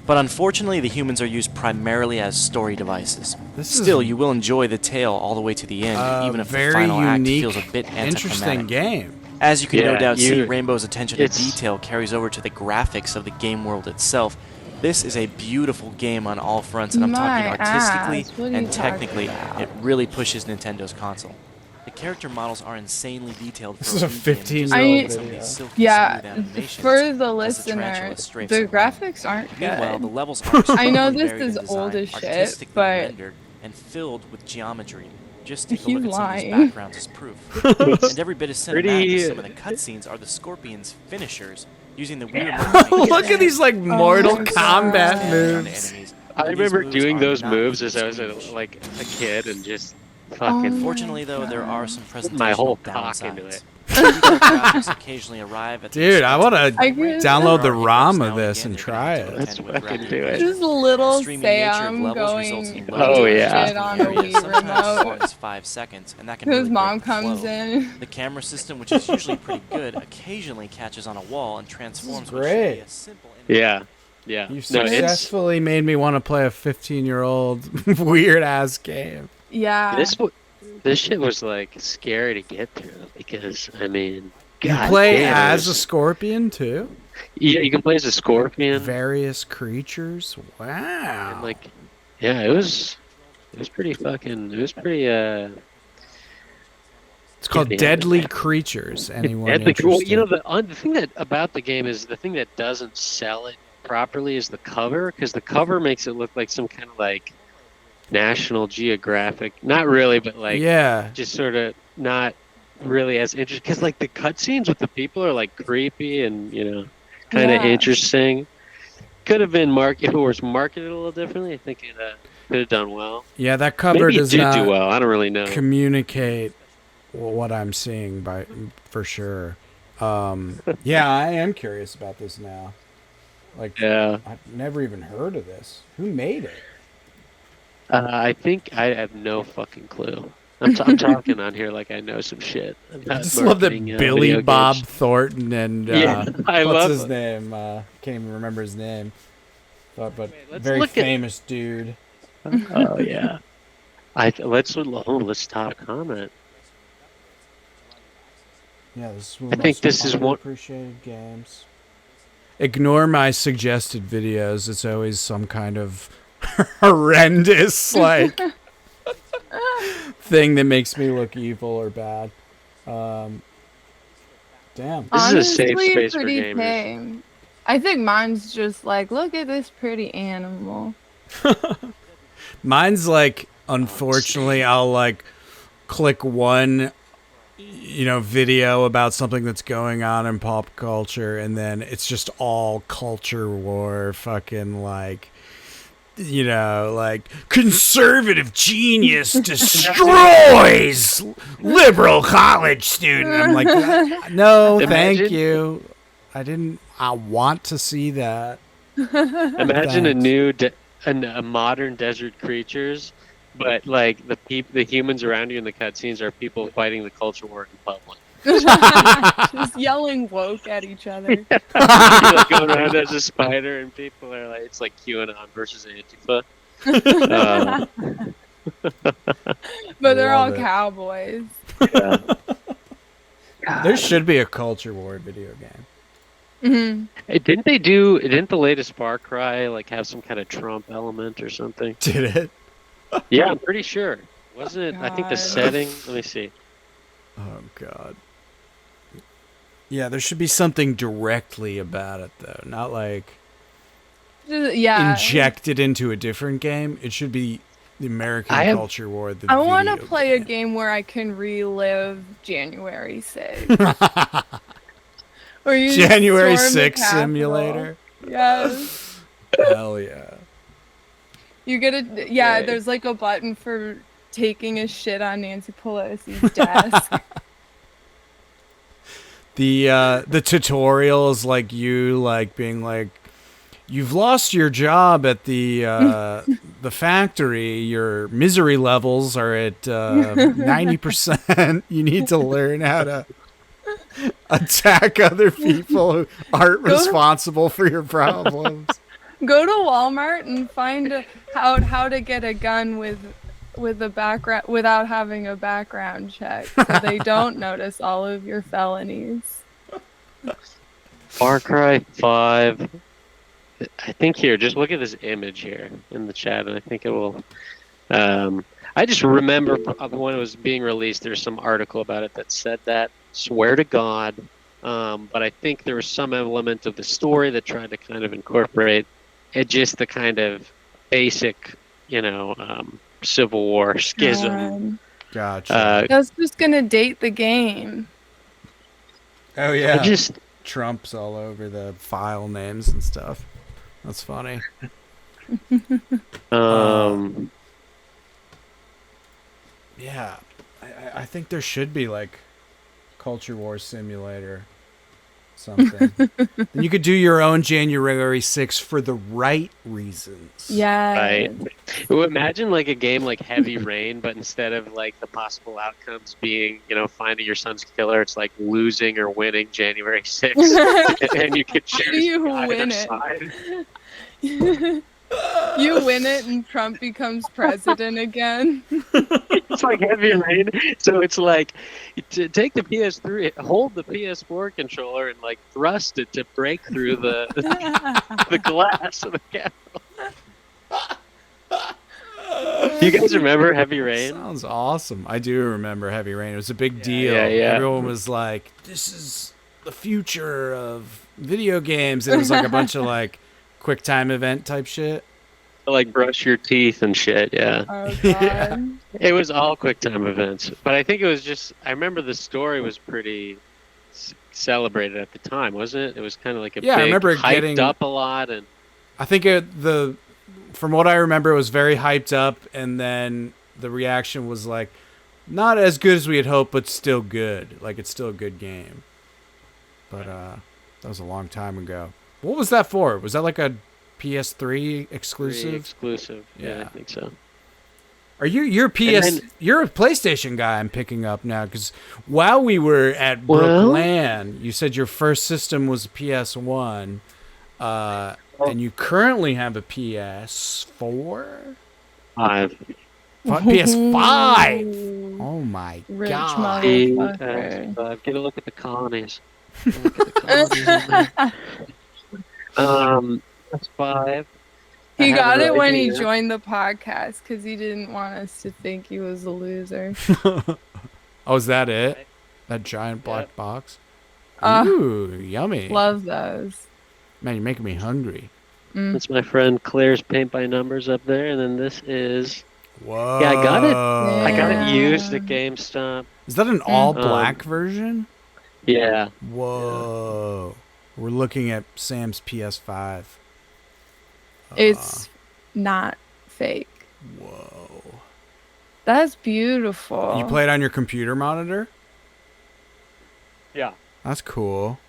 But unfortunately, the humans are used primarily as story devices. This is Still, you will enjoy the tale all the way to the end, even if the very final act unique, feels a bit interesting anticlimactic. game. As you can no Yeah, doubt see, you- Rainbow's attention to it's- detail carries over to the graphics of the game world itself. This is a beautiful game on all fronts, and I'm talking My artistically ass, what are you and technically. talking about? It really pushes Nintendo's console. The character models are insanely detailed. This for is a indie game, and just 15-year-old like some of video. these silky Yeah, smooth animations for the as the listener, tarantula strafes the around. graphics aren't Meanwhile, the good. levels are I know extremely this varied is in design, old as shit, artistically but- rendered and filled with geometry. Just take a He's look at some of these lying. backgrounds as proof. And every bit as cinematic Pretty- as some of the cutscenes are the Scorpion's finishers, using the weird Look at these like Mortal my Kombat God. moves. I remember doing those moves as I was a kid and just fucking. Unfortunately, though, there are some presentational My whole downsides. cock into it. Graphics occasionally arrive at the Dude, I expense want of to I could- download the There are ROM hiccups of now and this again and that try Nintendo it. Let's tend to fucking grab do your it. attention. Just little The streaming nature of Sam levels going results in fucking loads Oh, of yeah. shit on a areas, Wii sometimes as remote. short as 5 seconds, and that can His really mom break the comes flow. in. The camera system, which is usually pretty good, occasionally catches on a wall and transforms what should great. be a simple Yeah, yeah. You No, it's successfully made me want to play a 15-year-old weird ass game. Yeah. this shit was like scary to get through because I mean, You God play damn, as a scorpion too? yeah, you can play as a scorpion. Various creatures. Wow. And like, yeah, it was pretty fucking. It was pretty. It's called Yeah. Deadly Creatures. Anyone Deadly interested? cool. You know, the thing that about the game is the thing that doesn't sell it properly is the cover, because the cover makes it look like some kind of like National Geographic. Not really, but like yeah. just sort of not really as interesting. Because like the cutscenes with the people are like creepy and kind of Yeah. interesting. Could have been if it was marketed a little differently. I think it could have done well. Yeah, that cover Maybe it does did not do well. I don't really know. communicate what I'm seeing for sure. Yeah, I am curious about this now. Like, Yeah. I've never even heard of this. Who made it? I think I have no fucking clue. I'm talking on here like I know some shit I about just love that marketing, Billy video Bob games. Thornton and Yeah, I what's love his it. name? Can't even remember his name. But Wait, let's very look at. famous dude. Oh yeah. Let's top comment. Yeah, this is one I of the think most this is one. underappreciated games. Ignore my suggested videos. It's always some kind of horrendous like thing that makes me look evil or bad. Damn. This is a safe Honestly, space for pretty gamers. tame. I think mine's just like, look at this pretty animal. Mine's like, unfortunately, I'll like click one, video about something that's going on in pop culture, and then it's just all culture war, fucking like, like conservative genius destroys liberal college student. I'm like, no, thank you. I want to see that. Imagine Thanks. a modern desert creatures, but like the humans around you in the cutscenes are people fighting the culture war in public. Just yelling woke at each other. You're like going around as a spider, and people are like, it's like QAnon versus Antifa. But they're all Love it. cowboys. There should be a culture war video game. Mm-hmm. Didn't the latest Far Cry like have some kind of Trump element or something? Did it? Yeah, I'm pretty sure. Wasn't it? I think the God. setting. Let me see. Oh god. Yeah, there should be something directly about it though, not like Yeah. injected into a different game. It should be the American culture war. I want to play a game where I can relive January 6th. Or you January storm the 6th Capitol. simulator. Yes. Hell yeah. You get a Right. there's like a button for taking a shit on Nancy Pelosi's desk. The tutorial is like you like being like, you've lost your job at the factory. Your misery levels are at 90%. You need to learn how to attack other people who aren't responsible for your problems. Go to Walmart and find out how to get a gun with a background without having a background check, so they don't notice all of your felonies. Far Cry 5. I think here, just look at this image here in the chat, and I think it will. I just remember when it was being released, there's some article about it that said that. Swear to God. But I think there was some element of the story that tried to kind of incorporate just the kind of basic, Civil War schism. Gotcha. That's just gonna date the game. Oh yeah. I Trump's all over the file names and stuff. That's funny. Yeah, I think there should be like culture war simulator something. Then you could do your own January 6th for the right reasons. Yeah. Right. Well, imagine like a game like Heavy Rain, but instead of like the possible outcomes being, finding your son's killer, it's like losing or winning January 6th. And you could choose How do you either win it? side. You win it and Trump becomes president again. It's like Heavy Rain. So it's like to take the PS3, hold the PS4 controller and like thrust it to break through the the glass of the Capitol. You guys remember Heavy Rain? Sounds awesome. I do remember Heavy Rain. It was a big deal. Yeah. Everyone was like, "This is the future of video games." And it was like a bunch of like quick time event type shit. Like brush your teeth and shit, yeah. Oh god. Yeah. It was all quick time events. But I think it was just, I remember the story was pretty celebrated at the time, wasn't it? It was kind of like a big, I remember it hyped getting up a lot. And I think from what I remember, it was very hyped up, and then the reaction was like, not as good as we had hoped, but still good. Like, it's still a good game. But that was a long time ago. What was that for? Was that like a PS3 exclusive? exclusive. Yeah, I think so. Are you're a you're a PlayStation guy? I'm picking up now because while we were at Brookland, you said your first system was a PS1, and you currently have a PS4, PS5. Oh my Rich god! motherfucker. Get a look at the colonies. Look at the colonies. That's 5. He got it when he joined the podcast because he didn't want us to think he was a loser. Oh, is that it? That giant black box? Ooh, yummy. Love those. Man, you're making me hungry. That's my friend Claire's paint by numbers up there, and then this is. Whoa. Yeah, I got it. Yeah. I got it used at GameStop. Is that an all black version? Yeah. Whoa. We're looking at Sam's PS5. It's not fake. Whoa. That's beautiful. You play it on your computer monitor? Yeah. That's cool.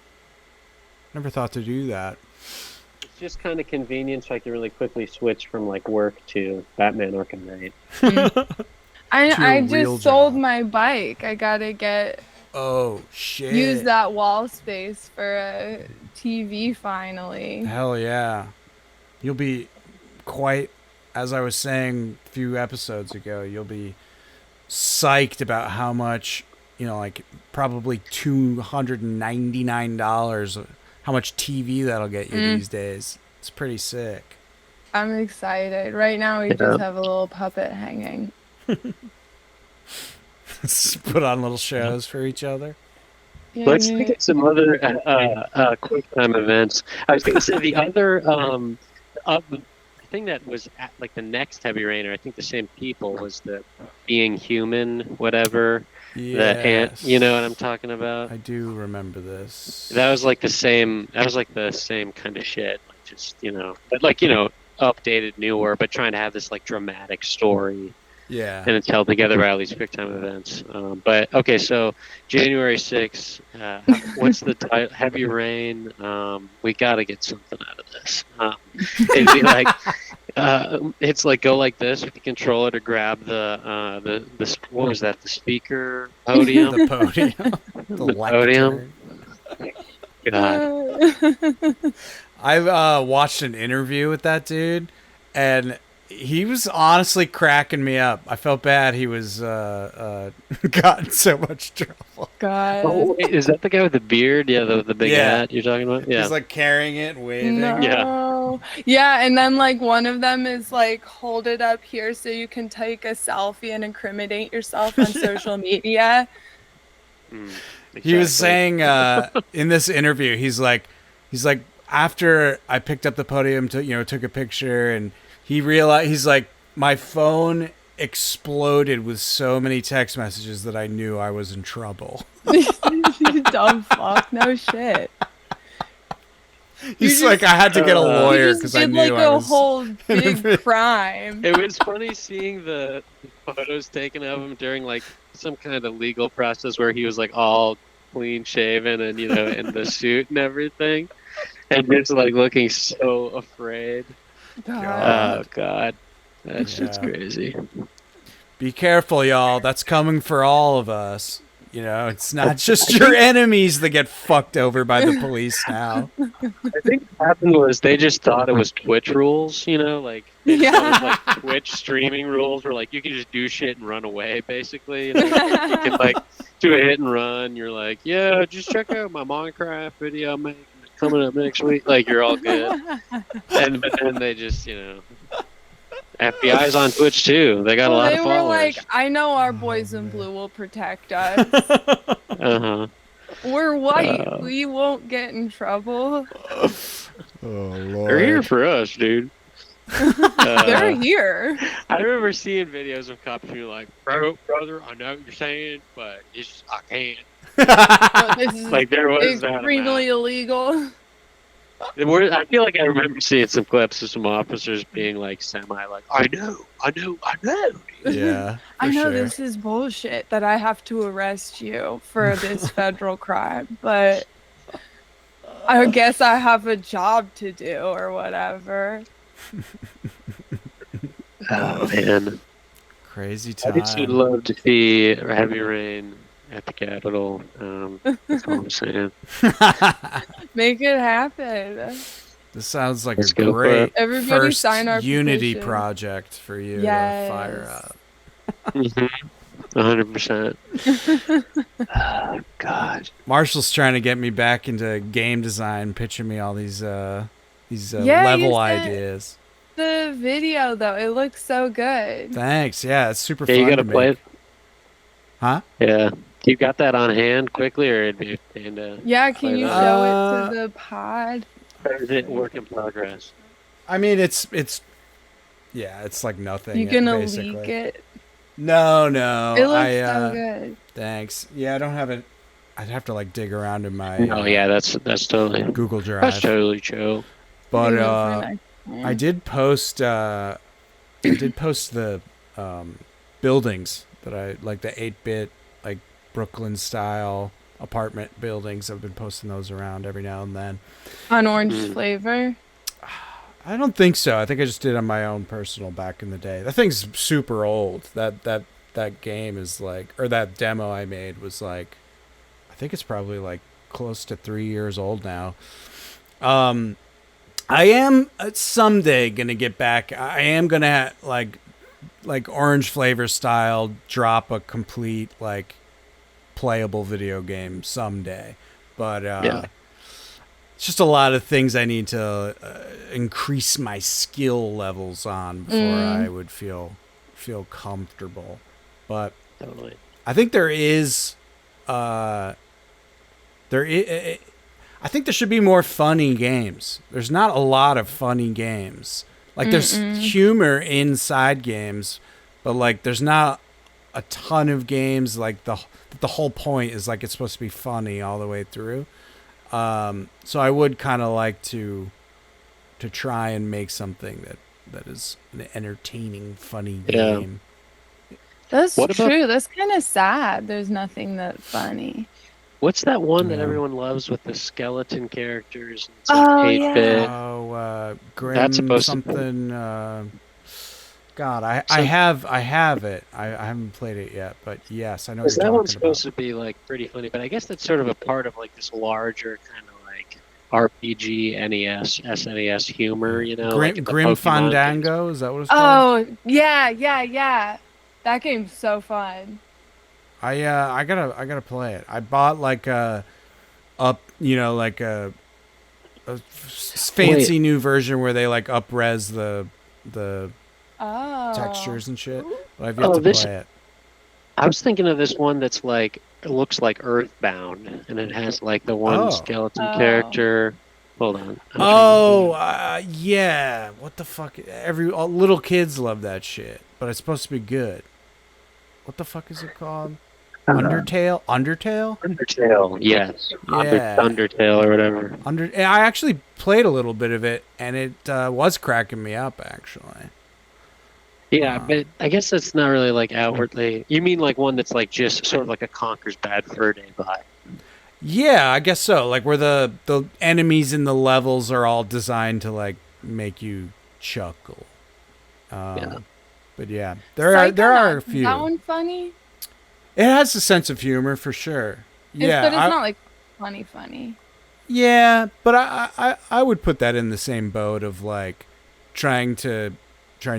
Never thought to do that. It's just kind of convenient, so I can really quickly switch from like work to Batman Arkham Knight. I just sold my bike. I gotta get. Oh shit! Use that wall space for a TV finally. Hell yeah! You'll be quite, as I was saying a few episodes ago, you'll be psyched about how much, like probably $299, how much TV that'll get you these days. It's pretty sick. I'm excited. Right now we just have a little puppet hanging. Put on little shows for each other. Yeah, Let's look at some other quick time events. I was going to say the other thing that was at like the next Heavy Rainer, I think the same people, was the Being Human, whatever. Yes. You know what I'm talking about? I do remember this. That was like the same. That was like the same kind of shit. Like just updated, newer, but trying to have this like dramatic story. Yeah. And it's held together by all these quick time events. But okay, so January 6th, what's the title? Heavy Rain. We got to get something out of this. It'd be like, it's like go like this with the controller to grab the what was that? The speaker podium. The podium. The podium. God. I've watched an interview with that dude, and he was honestly cracking me up. I felt bad he was got in so much trouble. God. Oh, wait, is that the guy with the beard? Yeah, the big hat you're talking about? Yeah. He's like carrying it and waving. No. Yeah. Yeah, and then like one of them is like hold it up here so you can take a selfie and incriminate yourself on social media. Exactly. He was saying in this interview, he's like after I picked up the podium to took a picture, and he realized, he's like, my phone exploded with so many text messages that I knew I was in trouble. Dumb fuck, no shit. He's like, I had to get a lawyer because I knew like I was. a whole big crime. It was funny seeing the photos taken of him during like some kind of legal process where he was like all clean shaven and in the suit and everything, and just like looking so afraid. God. Oh God, that's just crazy. Be careful, y'all. That's coming for all of us. It's not just your enemies that get fucked over by the police now. I think what happened was they just thought it was Twitch rules, like Twitch streaming rules where like you can just do shit and run away, basically. You can like do a hit and run. You're like, yeah, just check out my Minecraft video I'm making coming up next week. Like you're all good. But then they just FBI's on Twitch too. They got a lot of followers. They were like, I know our boys in blue will protect us. We're white. We won't get in trouble. Oh, Lord. They're here for us, dude. They're here. I remember seeing videos of cops being like, brother, I know what you're saying, but I can't. This is like there was extremely illegal. I feel like I remember seeing some clips of some officers being like semi like, I know. Yeah. I know this is bullshit that I have to arrest you for this federal crime, but I guess I have a job to do or whatever. Oh man. Crazy I just would time. love to see heavy rain at the Capitol. That's all I'm saying. Make it happen. This sounds like Let's a go for it. great Everybody first sign our Unity petition. project for you to fire Yes. up. 100%. Oh, God. Marshall's trying to get me back into game design, pitching me all these Yeah, level you sent ideas. the video though. It looks so good. Thanks. Yeah, it's super Yeah, you fun gotta to play make. it. Huh? Yeah. You got that on hand quickly, or it'd be and Yeah, can play you that? show it to the pod? Or is it work in progress? I mean, it's yeah, it's like nothing. You gonna basically. leak it? No. It looks so good. Thanks. Yeah, I don't have it. I'd have to like dig around in my Oh yeah, that's totally Google that's Drive. totally chill. But Save it for next I time. did post the buildings that I like, the 8-bit like Brooklyn style apartment buildings. I've been posting those around every now and then. On orange flavor. I don't think so. I think I just did on my own personal back in the day. That thing's super old. That game is like, or that demo I made was like, I think it's probably like close to 3 years old now. I am someday gonna get back. I am gonna like orange flavor style drop a complete like playable video game someday, but Yeah. it's just a lot of things I need to increase my skill levels on before I would feel comfortable. But Totally. I think there is I think there should be more funny games. There's not a lot of funny games. Like there's humor inside games, but like there's not a ton of games like the whole point is like it's supposed to be funny all the way through. So I would kind of like to try and make something that is an entertaining, funny Yeah. game. That's What about- true. That's kind of sad. There's nothing that funny. What's that one that Yeah. everyone loves with the skeleton characters? And it's Oh, like 8-bit. Oh, Grim That's supposed to- something. God, I So- have it. I haven't played it yet, but yes, I know what Because you're that talking one's supposed about. to be like pretty funny, but I guess that's sort of a part of like this larger kind of like RPG, NES, SNES humor, you know? like in the Grim Pokemon Fandango, is that what it's called? Oh, yeah. That game's so fun. I gotta play it. I bought like a fancy new version where they like up-res the Oh. textures and shit. But I've yet Oh, to this- play it. I was thinking of this one that's like it looks like Earthbound, and it has like the one Oh. skeleton Oh. character. Hold on. I'm trying Oh, yeah. What the fuck? All little kids love that shit, but it's supposed to be good. What the fuck is it called? to- Undertale? Undertale, yes. Yeah. Undertale or whatever. I actually played a little bit of it, and it was cracking me up, actually. Yeah, but I guess that's not really like outwardly. You mean like one that's like just sort of like a Conker's Bad Fur Day vibe? Yeah, I guess so. Like where the enemies in the levels are all designed to like make you chuckle. Yeah. But yeah, there are a few. That one funny? It has a sense of humor for sure. Yeah, But it's not like funny. yeah, but I would put that in the same boat of like trying to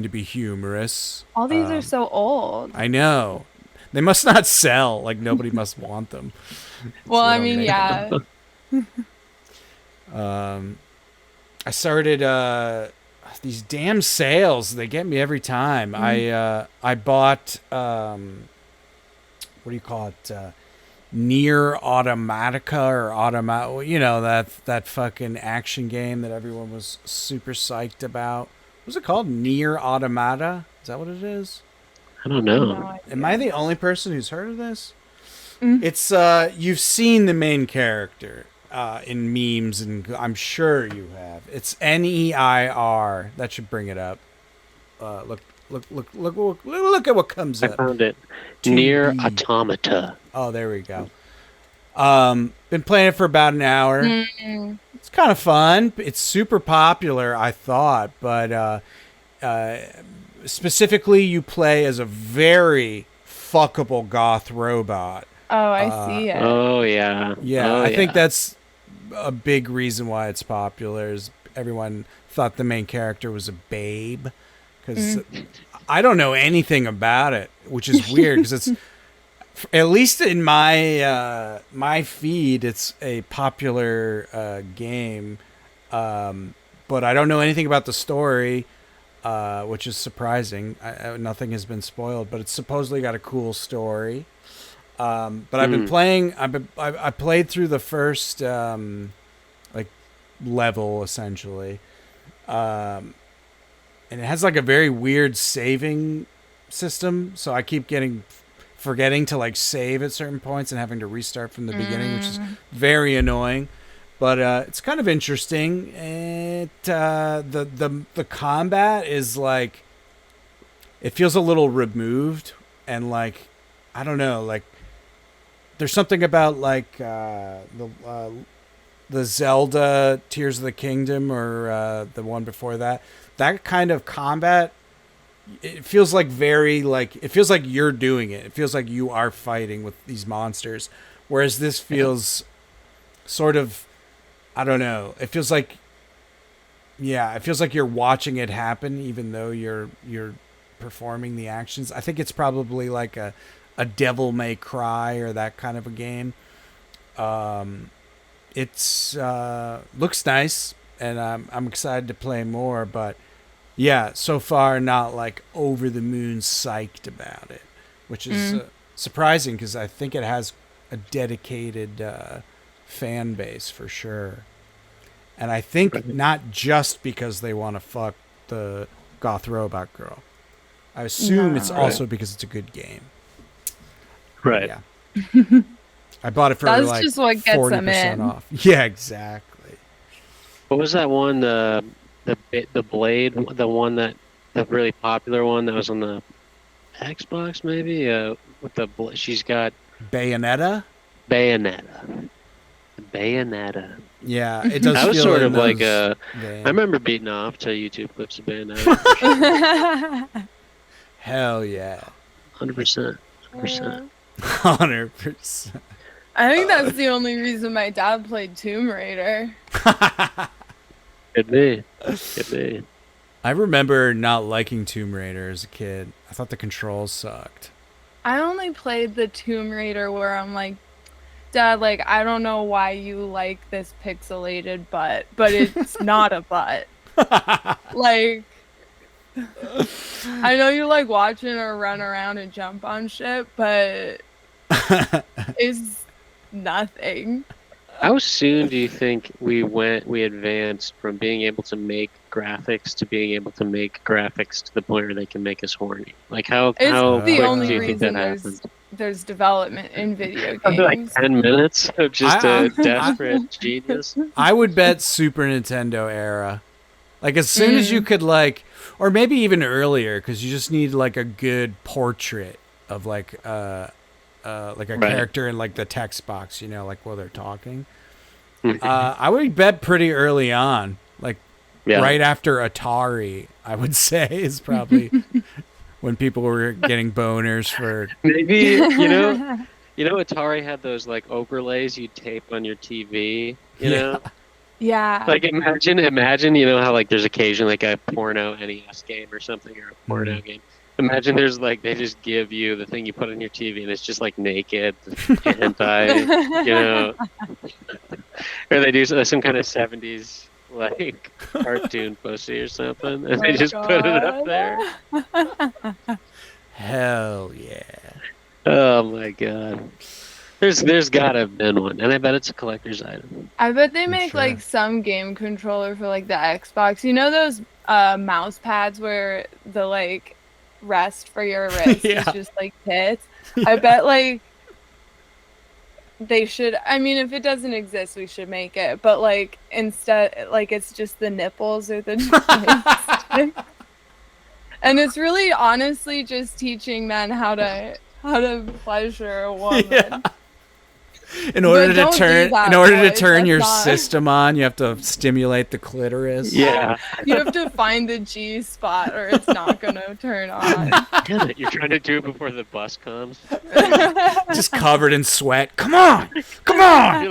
be humorous. All these are so old. I know. They must not sell. Like nobody must want them. Well, I don't mean, make yeah. I started these damn sales. They get me every time. I bought what do you call it? Nier Automatica or Automata. You know that fucking action game that everyone was super psyched about. What's it called? Nier Automata? Is that what it is? I don't know. No idea. Am I the only person who's heard of this? Mm. It's you've seen the main character in memes, and I'm sure you have. It's Neir. That should bring it up. Look at what comes I up. found it. 2D. Near Automata. Oh, there we go. Been playing it for about an hour. Mm. It's kind of fun. It's super popular, I thought, but specifically, you play as a very fuckable goth robot. Oh, I see it. Oh yeah. Yeah, Oh, I think yeah. that's a big reason why it's popular. Is everyone thought the main character was a babe? Because I don't know anything about it, which is weird. Because it's at least in my feed, it's a popular game, but I don't know anything about the story, which is surprising. Nothing has been spoiled, but it's supposedly got a cool story. But I've been playing. I played through the first like level essentially, and it has like a very weird saving system. So I keep forgetting to like save at certain points and having to restart from the beginning, which is very annoying. But it's kind of interesting. The combat is like, it feels a little removed, and like, I don't know, like there's something about like the Zelda Tears of the Kingdom, or the one before that. That kind of combat, it feels like it feels like you're doing it. It feels like you are fighting with these monsters, whereas this feels sort of, I don't know. It feels like, yeah, it feels like you're watching it happen, even though you're performing the actions. I think it's probably like a Devil May Cry or that kind of a game. It's looks nice, and I'm excited to play more. But yeah, so far not like over the moon psyched about it, which is surprising because I think it has a dedicated fan base for sure. And I think not just because they want to fuck the goth robot girl. I assume it's also because it's a good game. Right. Yeah. I bought it for That's like just what gets them 40% in. off. Yeah, exactly. What was that one? The Blade, the one that the really popular one that was on the Xbox, maybe. With she's got Bayonetta? Bayonetta. Yeah, it does That was feel sort in of like those I veins. remember beating off to YouTube clips of Bayonetta. Hell yeah. 100%. 100%. 100%. I think that's the only reason my dad played Tomb Raider. Could be. I remember not liking Tomb Raider as a kid. I thought the controls sucked. I only played the Tomb Raider where I'm like, Dad, like, I don't know why you like this pixelated butt, but it's not a butt. Like, I know you like watching her run around and jump on shit, but it's nothing. How soon do you think we advanced from being able to make graphics to being able to make graphics to the point where they can make us horny? Like how It's quick the do only you think that reason happened? there's development in video Like games. 10 minutes of just I- a desperate genius. I would bet Super Nintendo era. Like as soon as you could like, or maybe even earlier, because you just need like a good portrait of like a character in like the text box, like while they're talking. I would bet pretty early on, like right after Atari, I would say is probably when people were getting boners for. Maybe Atari had those like overlays you tape on your TV. You know. Yeah. Like imagine, how like there's occasionally like a porno NES game or something, or a porno game. Imagine there's like they just give you the thing you put on your TV and it's just like naked hentai, or they do some kind of 70s like cartoon pussy or something, and they just put it up there. Hell yeah! Oh my god. There's gotta have been one, and I bet it's a collector's item. I bet they make sure. like some game controller for like the Xbox. You know those mouse pads where the like rest for your wrist is just like tits? I bet like they should. I mean, if it doesn't exist, we should make it. But like instead, like it's just the nipples or the joystick. And it's really honestly just teaching men how to pleasure a woman. In order to don't do turn, that, in order to boys. turn That's your not- system on, you have to stimulate the clitoris. Yeah. You have to find the G spot, or it's not gonna turn on. Damn it, you're trying to do it before the bus comes. Just covered in sweat. Come on, come on.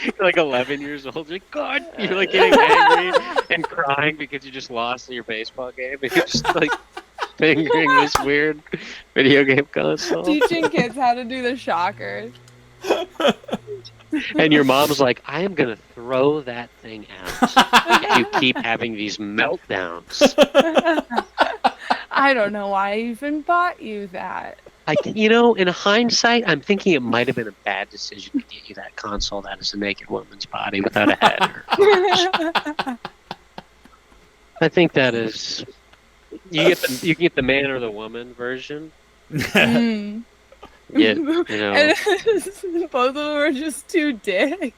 You're like 11 years old. You're like, God, you're like getting angry and crying because you just lost your baseball game. And you're just like fingering this weird video game console. Teaching kids how to do the shockers. And your mom's like, I am going to throw that thing out if you keep having these meltdowns. I don't know why I even bought you that. In hindsight, I'm thinking it might have been a bad decision to get you that console that is a naked woman's body without a head. I think that is. You can get the man or the woman version. Mm. Yeah, And both of them are just two dicks.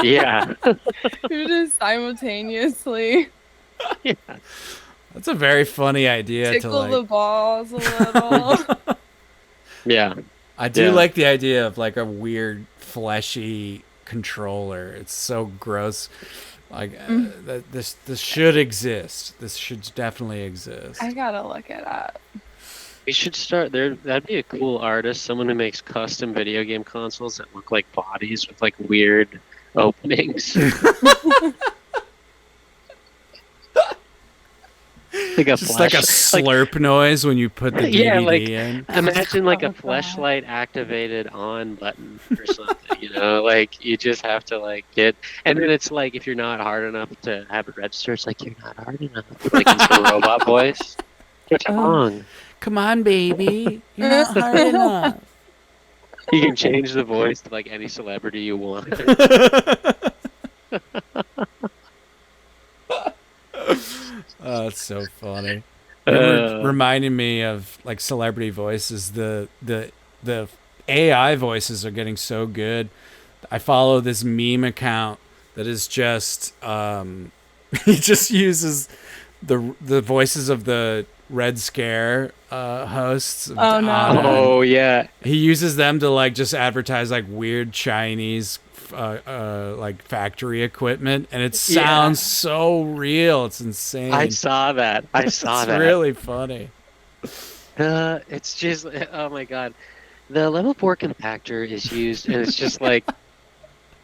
Yeah. You're just simultaneously Yeah. That's a very funny idea tickle to the like. balls a little. Yeah. I do Yeah. like the idea of like a weird fleshy controller. It's so gross. Like this should exist. This should definitely exist. I gotta look it up. We should start there. That'd be a cool artist, someone who makes custom video game consoles that look like bodies with like weird openings. Like a Just like a slurp noise when you put the DVD Yeah, like, in. Imagine like a Oh, God. fleshlight activated on button or something, like you just have to like get, and then it's like if you're not hard enough to have it register, it's like you're not hard enough, like in some robot voice. What's wrong? Come on, baby. You're not hard enough. You can change the voice to like any celebrity you want. Oh, it's so funny. Uh, Reminding me of like celebrity voices. The AI voices are getting so good. I follow this meme account that is just he just uses the voices of the Red Scare hosts. Oh, no. Oh yeah, He uses them to like just advertise like weird Chinese like factory equipment, and it sounds so real. It's insane. I saw that. It's really funny. It's just, oh my god, the level 4 compactor is used, and it's just like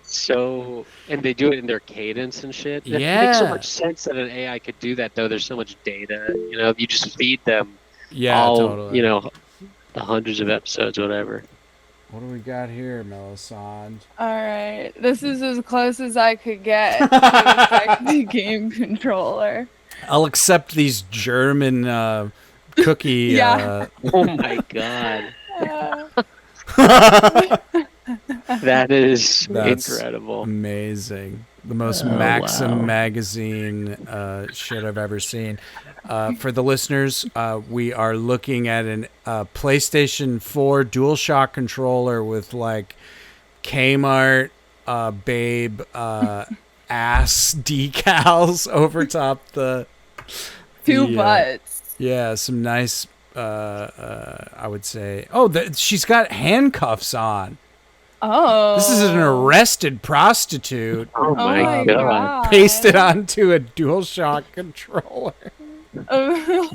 so, and they do it in their cadence and shit. It makes so Yeah. much sense that an AI could do that, though. There's so much data. You just feed them Yeah, all, totally. the hundreds of episodes, whatever. What do we got here, Melisande? Alright, this is as close as I could get to a sexy game controller. I'll accept these German cookie. Yeah. Oh my god, Uh, that is That's incredible. Amazing. The most Oh, Maxim wow. magazine shit I've ever seen. For the listeners, we are looking at an PlayStation 4 DualShock controller with like Kmart babe ass decals over top the two the, butts. yeah, some nice I would say. Oh, she's got handcuffs on. Oh. This is an arrested prostitute Oh Oh my my god. god. pasted onto a DualShock controller. Oh.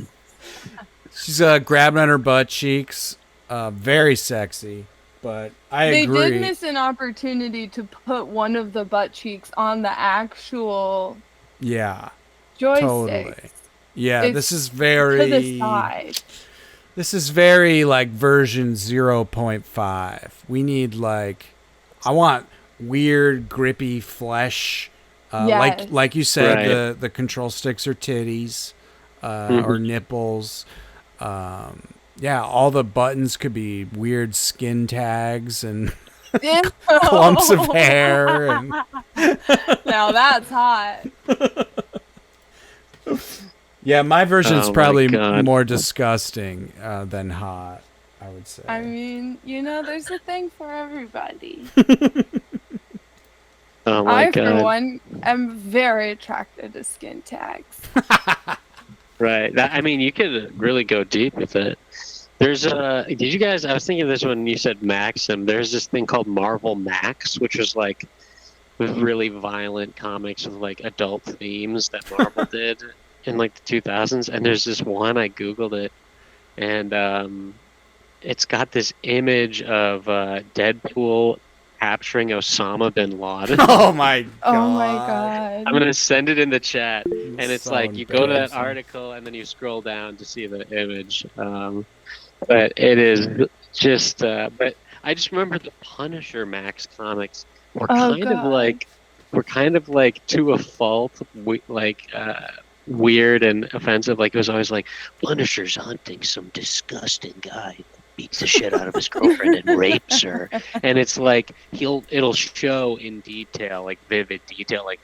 She's grabbing on her butt cheeks. Very sexy. But I They agree. did miss an opportunity to put one of the butt cheeks on the actual Yeah, joysticks. totally. Yeah, It's this is To very. the side. This is very like version 0.5. We need like, I want weird grippy flesh. Yes. Like you said, Right. the control sticks are titties Mhm. or nipples. Yeah, all the buttons could be weird skin tags and clumps of hair. And Now that's hot. yeah, my version's Oh my probably God. more disgusting than hot, I would say. I mean, there's a thing for everybody. Oh my I, god. for one, am very attracted to skin tags. Right. You could really go deep with it. There's did you guys? I was thinking of this when you said Maxim. There's this thing called Marvel Max, which was like really violent comics with like adult themes that Marvel did in like the 2000s. And there's this one, I googled it, and it's got this image of Deadpool capturing Osama bin Laden. Oh my god. Oh my god. I'm gonna send it in the chat, and it's So like you go to that embarrassing. article and then you scroll down to see the image. But it is just. But I just remember the Punisher Max comics were Oh, kind of like to a fault, weird and offensive. Like it was always like Punisher's hunting some disgusting guy who beats the shit out of his girlfriend and rapes her, and it's like it'll show in detail, like vivid detail, like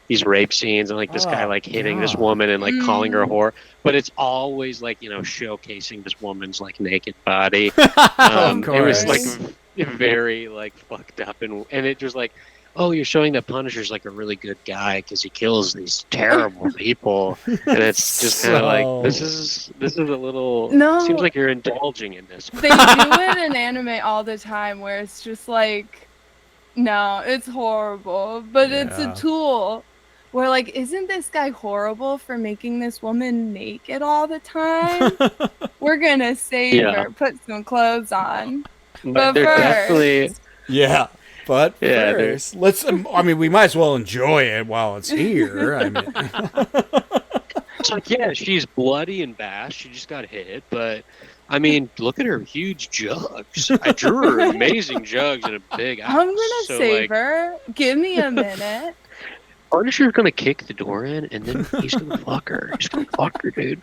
these rape scenes and like this guy Oh, like hitting this God. woman and like calling her a whore, but it's always like showcasing this woman's like naked body. Of It was like course. very like fucked up, and it was like, oh, you're showing that Punisher's like a really good guy because he kills these terrible people, and it's just kind of like this is a little. No. Seems like you're indulging in this. They do it in anime all the time where it's just like, no, it's horrible, but it's Yeah. a tool. Where like, isn't this guy horrible for making this woman naked all the time? We're gonna save Yeah. her, put some clothes on. But But they're first- definitely. Yeah. But Yeah, first, let's. I mean, we might as well enjoy it while it's here. I mean, It's like, yeah, she's bloody and bashed. She just got hit, but I mean, look at her huge jugs. I drew her amazing jugs and a big ass. I'm gonna So, save like, her. Give me a minute. Punisher's gonna kick the door in, and then he's gonna fuck her. He's gonna fuck her, dude.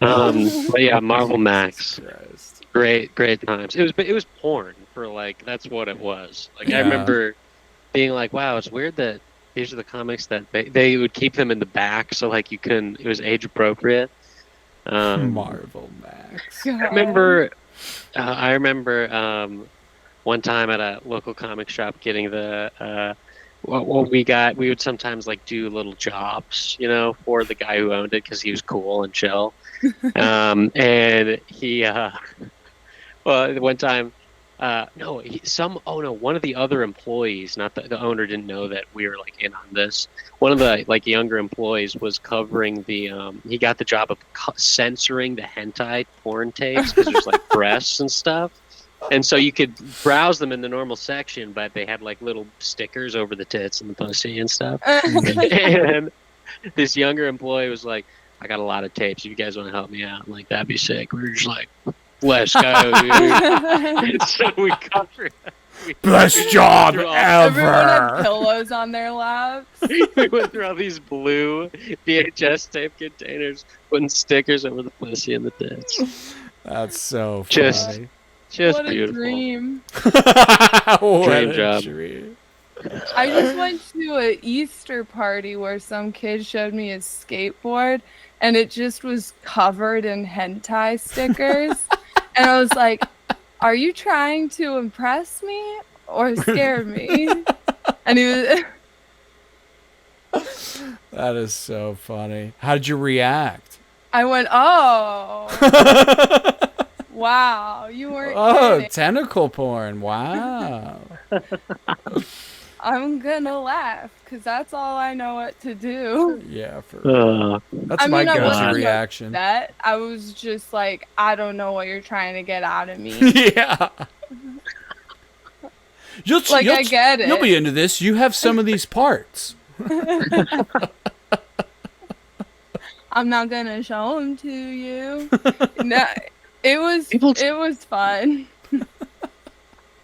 But yeah, Marvel Max, Christ. great times. It was porn for like that's what it was. Like I Yeah. remember being like, wow, it's weird that these are the comics that they would keep them in the back, so like it was age appropriate. Marvel Max. God. I remember one time at a local comic shop getting the what we got. We would sometimes like do little jobs, for the guy who owned it because he was cool and chill. And he, well, one time, one of the other employees, not the owner, didn't know that we were like in on this. One of the like younger employees was covering he got the job of censoring the hentai porn tapes because there's like breasts and stuff. And so you could browse them in the normal section, but they had like little stickers over the tits and the pussy and stuff. And this younger employee was like, I got a lot of tapes. If you guys want to help me out, I'm like, that'd be sick. We were just like, let's go, dude. And so we covered. Best job Everyone had ever. pillows on their laps. We went through all these blue VHS tape containers, putting stickers over the pussy and the tits. That's so Just- funny. Just What a beautiful. dream. What Dream a job. dream. I just went to an Easter party where some kid showed me his skateboard and it just was covered in hentai stickers. And I was like, are you trying to impress me or scare me? And he was That is so funny. How did you react? I went, oh, wow, you weren't Oh, kidding. tentacle porn. Wow. I'm gonna laugh because that's all I know what to do. Yeah, for real. That's I my mean, I go-to wasn't reaction. That I was just like, I don't know what you're trying to get out of me. Yeah. I get it. You'll be into this. You have some of these parts. I'm not gonna show them to you. No, it was People- it was fun.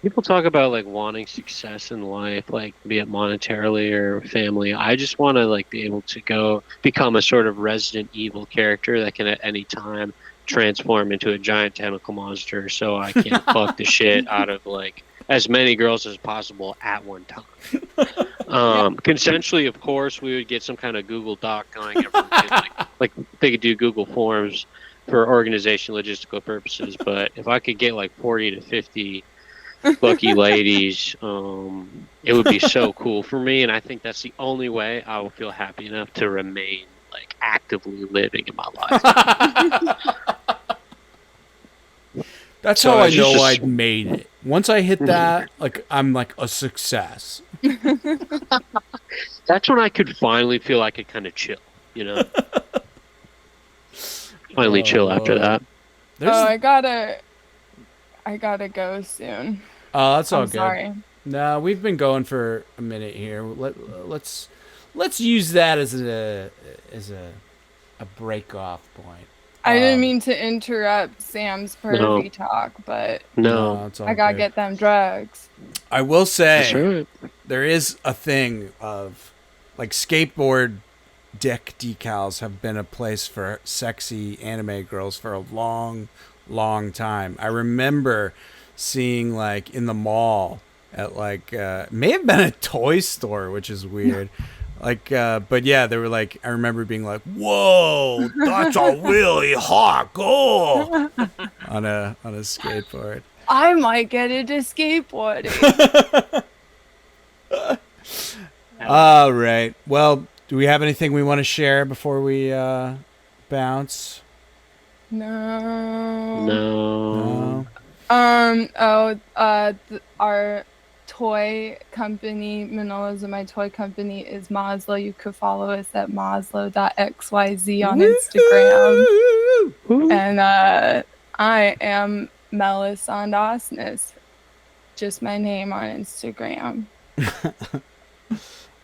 People talk about like wanting success in life, like be it monetarily or family. I just want to like be able to go become a sort of Resident Evil character that can at any time transform into a giant tentacle monster, so I can fuck the shit out of like as many girls as possible at one time. Consensually, of course, we would get some kind of Google Doc going. Everyone could, like they could do Google Forms for organization logistical purposes. But if I could get like 40 to 50 lucky ladies, it would be so cool for me, and I think that's the only way I will feel happy enough to remain like actively living in my life. That's So how I I was know just- I'd made it. Once I hit that, like I'm like a success. That's when I could finally feel I could kind of chill, you know? Finally Oh, chill after Lord. that. There's, I gotta go soon. oh, that's all I'm good. sorry. No, we've been going for a minute here. Let's use that as a break off point. I didn't mean to interrupt Sam's pervy No. talk, but No. it's all I gotta good. get them drugs. I will That's say right. there is a thing of like skateboard dick decals have been a place for sexy anime girls for a long time. I remember seeing like in the mall at like may have been a toy store, which is weird. Like but yeah, they were like, I remember being like, whoa, that's a really hot girl on a skateboard. I might get into skateboarding. All right. Well, do we have anything we want to share before we bounce? No. No. Our toy company, Manila's and my toy company is Maslow. You could follow us at maslow.xyz on Instagram. Woo! And I am Melisandosness. Just my name on Instagram.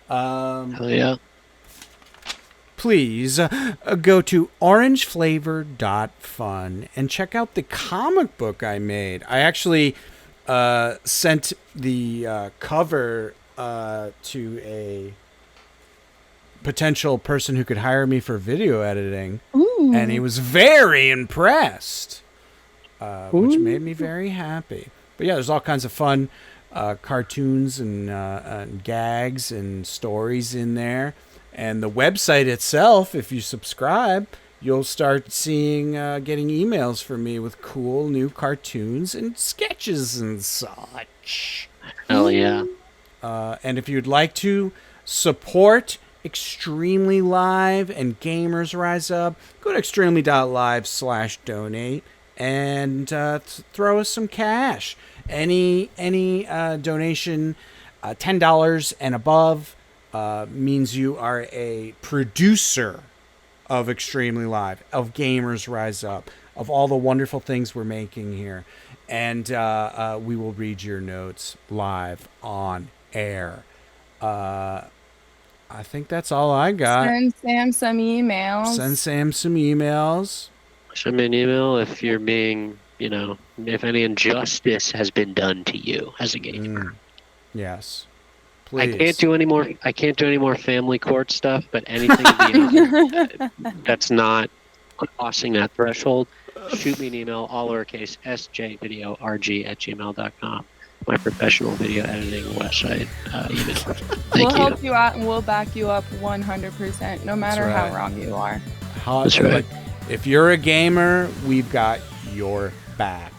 Hell yeah. Please go to orangeflavor.fun and check out the comic book I made. I actually sent the cover to a potential person who could hire me for video editing, Ooh. and he was very impressed, which made me very happy. But yeah, there's all kinds of fun cartoons and gags and stories in there. And the website itself, if you subscribe, you'll start seeing, getting emails from me with cool new cartoons and sketches and such. Hell yeah. And if you'd like to support Extremely Live and Gamers Rise Up, go to extremely.live/donate and throw us some cash. Any donation, $10 and above, means you are a producer of Extremely Live, of Gamers Rise Up, of all the wonderful things we're making here. And we will read your notes live on air. I think that's all I got. Send Sam some emails. Send Sam some emails. Send me an email if you're being, if any injustice has been done to you as a gamer. Yes. Please. I can't do any more family court stuff, but anything beyond that's not crossing that threshold, shoot me an email, all lowercase sjvideorg@gmail.com. My professional video editing website email. Thank We'll you. help you out and we'll back you up 100%, no matter That's right. how wrong you are. That's right. If you're a gamer, we've got your back.